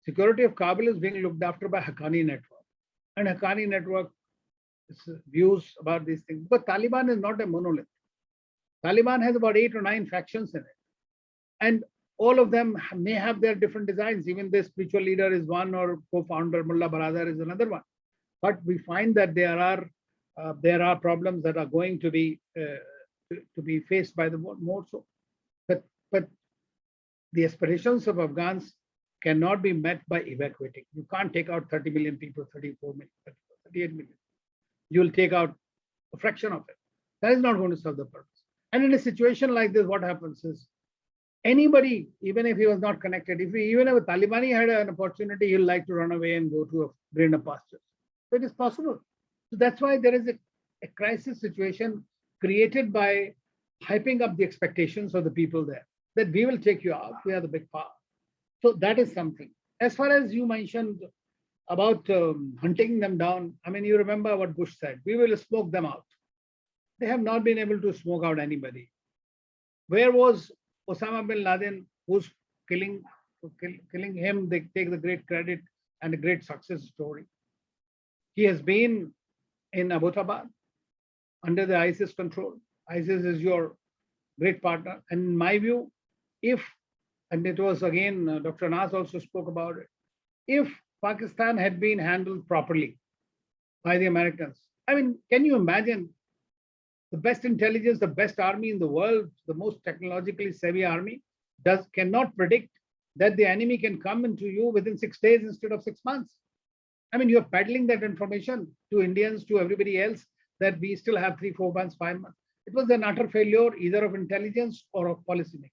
Security of Kabul is being looked after by Haqqani Network. And Haqqani Network views about these things. But Taliban is not a monolith. Taliban has about 8 or 9 factions in it. And all of them may have their different designs. Even the spiritual leader is one, or co-founder Mullah Baradar is another one. But we find that there are problems that are going to be faced by the more so. But the aspirations of Afghans cannot be met by evacuating. You can't take out 30 million people, 34 million, 38 million. You will take out a fraction of it. That is not going to serve the purpose. And in a situation like this, what happens is anybody, even if he was not connected, even if a Talibani had an opportunity, he'll like to run away and go to a greener pasture. So it is possible. So that's why there is a crisis situation created by hyping up the expectations of the people there, that we will take you out, we are the big power. So that is something. As far as you mentioned about hunting them down, I mean, you remember what Bush said, we will smoke them out. They have not been able to smoke out anybody. Where was Osama bin Laden, who's killing him? They take the great credit and a great success story. He has been in Abbottabad under the ISIS control. ISIS is your great partner. And in my view, and it was again, Dr. Anas also spoke about it, if Pakistan had been handled properly by the Americans, I mean, can you imagine the best intelligence, the best army in the world, the most technologically savvy army, cannot predict that the enemy can come into you within 6 days instead of 6 months? I mean, you're peddling that information to Indians, to everybody else, that we still have 3-4 months, 5 months. It was an utter failure either of intelligence or of policy making.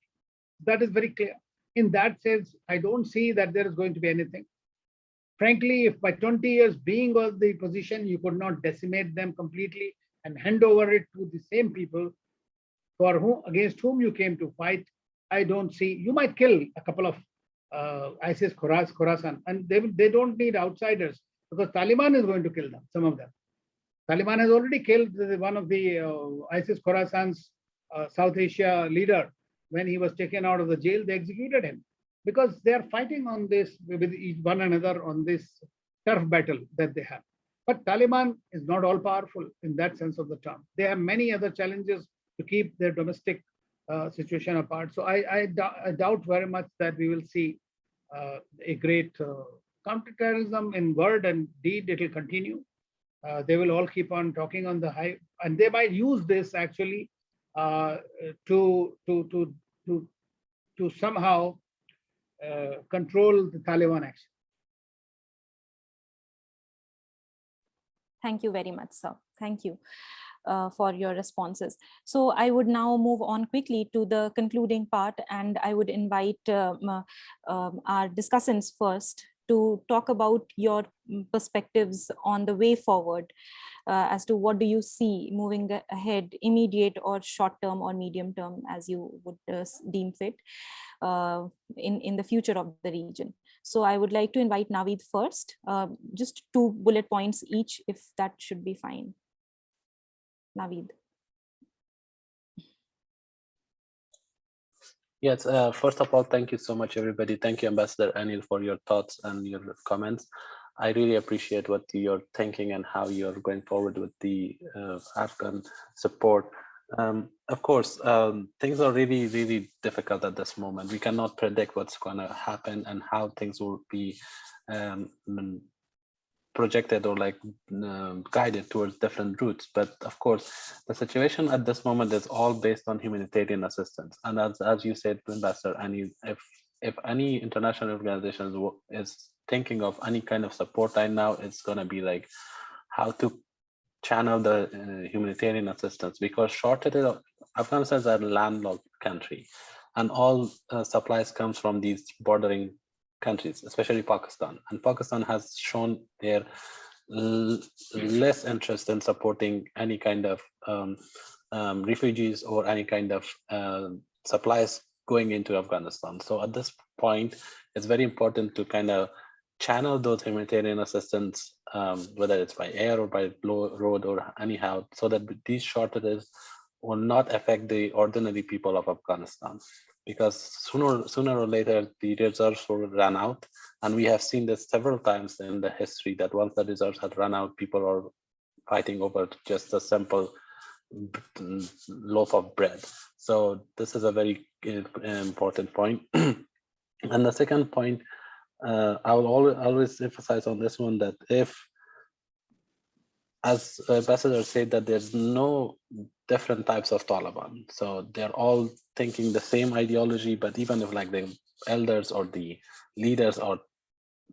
That is very clear. In that sense, I don't see that there is going to be anything. Frankly, if by 20 years being of the position, you could not decimate them completely and hand over it to the same people against whom you came to fight, I don't see. You might kill a couple of ISIS Khorasan, and they don't need outsiders, because Taliban is going to kill them, some of them. Taliban has already killed one of the ISIS Khorasan's South Asia leader. When he was taken out of the jail, they executed him, because they are fighting on this with one another on this turf battle that they have. But Taliban is not all powerful in that sense of the term. They have many other challenges to keep their domestic situation apart. So I doubt very much that we will see a great counterterrorism in word and deed, it will continue. They will all keep on talking on the high, and they might use this actually to somehow control the Taliban action. Thank you very much, sir. Thank you for your responses. So I would now move on quickly to the concluding part, and I would invite our discussants first to talk about your perspectives on the way forward as to what do you see moving ahead, immediate or short term or medium term, as you would deem fit, in the future of the region. So I would like to invite Naveed first, just 2 bullet points each, if that should be fine. Naveed. Yes, first of all, thank you so much, everybody. Thank you, Ambassador Anil, for your thoughts and your comments. I really appreciate what you're thinking and how you're going forward with the Afghan support. Of course, things are really, really difficult at this moment. We cannot predict what's going to happen and how things will be projected or like guided towards different routes. But of course, the situation at this moment is all based on humanitarian assistance. And as you said, Ambassador Anil, if any international organization is thinking of any kind of support right now, it's going to be like how to channel the humanitarian assistance, because shortage of Afghanistan is a landlocked country, and all supplies comes from these bordering countries, especially Pakistan. And Pakistan has shown their less interest in supporting any kind of refugees or any kind of supplies going into Afghanistan. So at this point, it's very important to kind of channel those humanitarian assistance, whether it's by air or by road or anyhow, so that these shortages will not affect the ordinary people of Afghanistan. Because sooner or later, the reserves will run out. And we have seen this several times in the history that once the reserves had run out, people are fighting over just a simple loaf of bread. So this is a very important point. And the second point, I will always emphasize on this one, that if, as Ambassador said, that there's no different types of Taliban. So they're all thinking the same ideology, but even if like the elders or the leaders are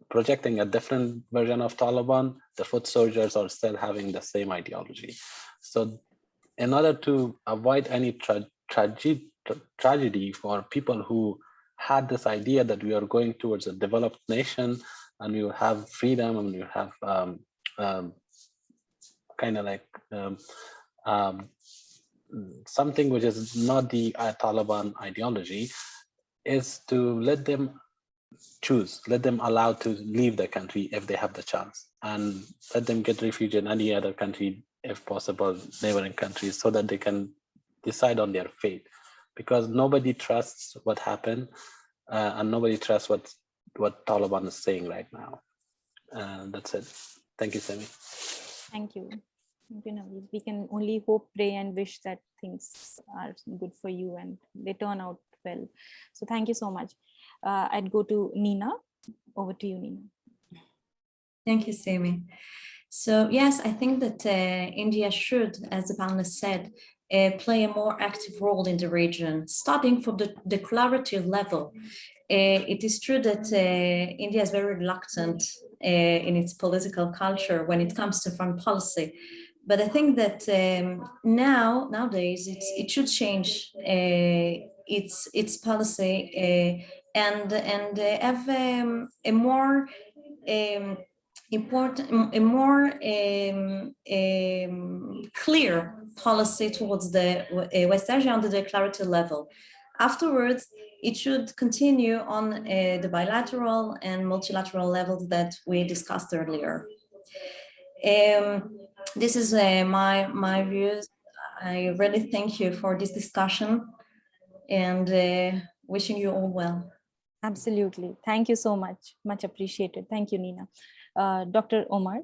projecting a different version of Taliban, the foot soldiers are still having the same ideology. So in order to avoid any tragedy for people who had this idea that we are going towards a developed nation and we will have freedom and we will have kind of like something which is not the Taliban ideology, is to let them choose, let them allow to leave the country if they have the chance, and let them get refuge in any other country, if possible, neighboring countries, so that they can decide on their fate. Because nobody trusts what happened, and nobody trusts what Taliban is saying right now. That's it. Thank you, Simi. Thank you. We can only hope, pray, and wish that things are good for you and they turn out well. So thank you so much. I'd go to Nina. Over to you, Nina. Thank you, Simi. So yes, I think that India should, as the panelist said, play a more active role in the region, starting from the declarative level. It is true that India is very reluctant in its political culture when it comes to foreign policy. But I think that nowadays it should change its policy and have a more clear policy towards the West Asia on the declarative level. Afterwards, it should continue on the bilateral and multilateral levels that we discussed earlier. This is my views. I really thank you for this discussion and wishing you all well. Absolutely. Thank you so much. Much appreciated. Thank you, Nina. Dr. Omar.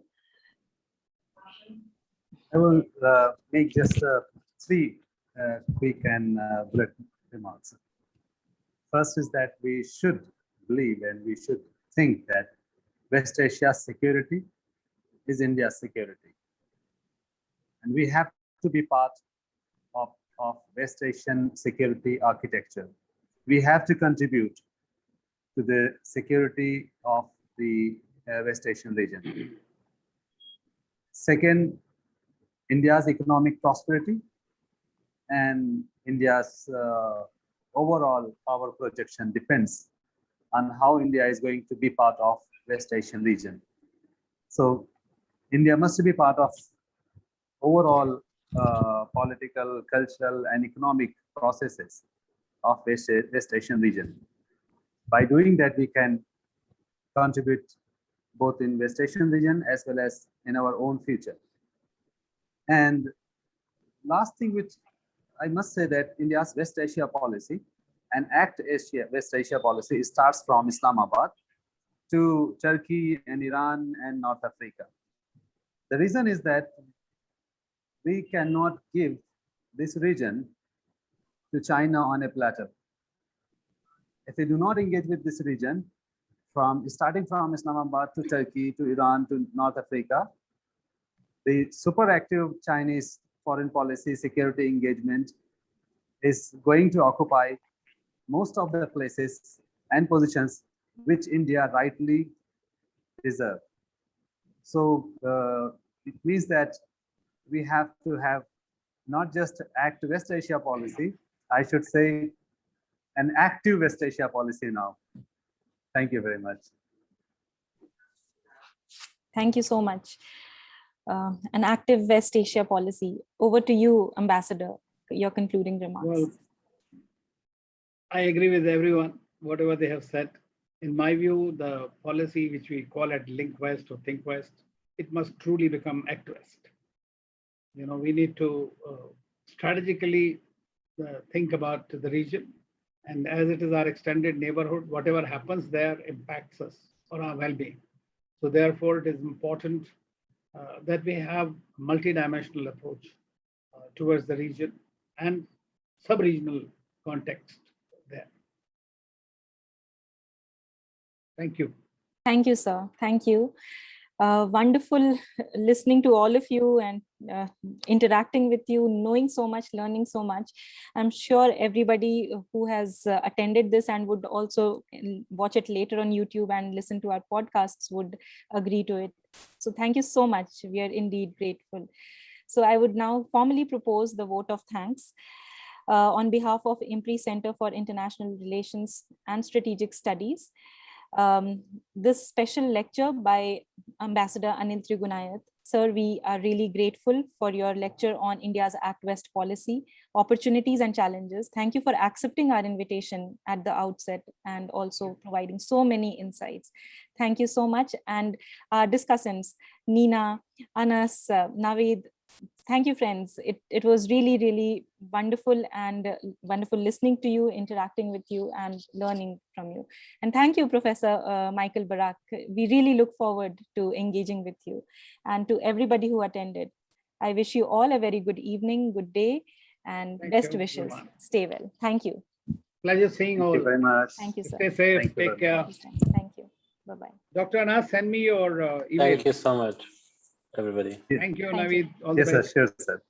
I will make just 3 quick and bullet remarks. First is that we should believe and we should think that West Asia's security is India's security. And we have to be part of West Asian security architecture. We have to contribute to the security of the West Asian region. Second, India's economic prosperity and India's overall power projection depends on how India is going to be part of West Asian region. So India must be part of overall political, cultural, and economic processes of West Asian region. By doing that, we can contribute both in West Asian region as well as in our own future. And last thing which I must say that India's West Asia policy and ACT West Asia policy starts from Islamabad to Turkey and Iran and North Africa. The reason is that we cannot give this region to China on a platter. If we do not engage with this region, starting from Islamabad to Turkey to Iran to North Africa, the super active Chinese foreign policy security engagement is going to occupy most of the places and positions which India rightly deserves. So it means that we have to have not just ACT West Asia policy, I should say an active West Asia policy now. Thank you very much. Thank you so much. An active West Asia policy. Over to you, Ambassador, your concluding remarks. Well, I agree with everyone, whatever they have said. In my view, the policy which we call it Link West or Think West, it must truly become Act West. You know, we need to strategically think about the region. And as it is our extended neighborhood, whatever happens there impacts us or our well-being. So therefore, it is important that we have a multidimensional approach towards the region and sub-regional context there. Thank you. Thank you, sir. Thank you. Wonderful listening to all of you and interacting with you, knowing so much, learning so much. I'm sure everybody who has attended this and would also watch it later on YouTube and listen to our podcasts would agree to it. So thank you so much. We are indeed grateful. So I would now formally propose the vote of thanks on behalf of IMPRI Center for International Relations and Strategic Studies. This special lecture by Ambassador Anil Trigunayat. Sir, we are really grateful for your lecture on India's Act West policy, opportunities and challenges. Thank you for accepting our invitation at the outset and also providing so many insights. Thank you so much. And our discussants, Nina, Anas, Naveed, thank you, friends. It was really, really wonderful and wonderful listening to you, interacting with you and learning from you. And thank you, Professor Michael Barak. We really look forward to engaging with you and to everybody who attended. I wish you all a very good evening, good day, and best wishes. Stay well. Thank you. Pleasure seeing all. Thank you very much. Thank you, sir. Stay safe. Take care. Thank you. Bye-bye. Dr. Anas, send me your email. Thank you so much, everybody. Thank you, Thank Naveed. you. All the Yes, best. sir. Sure, sir.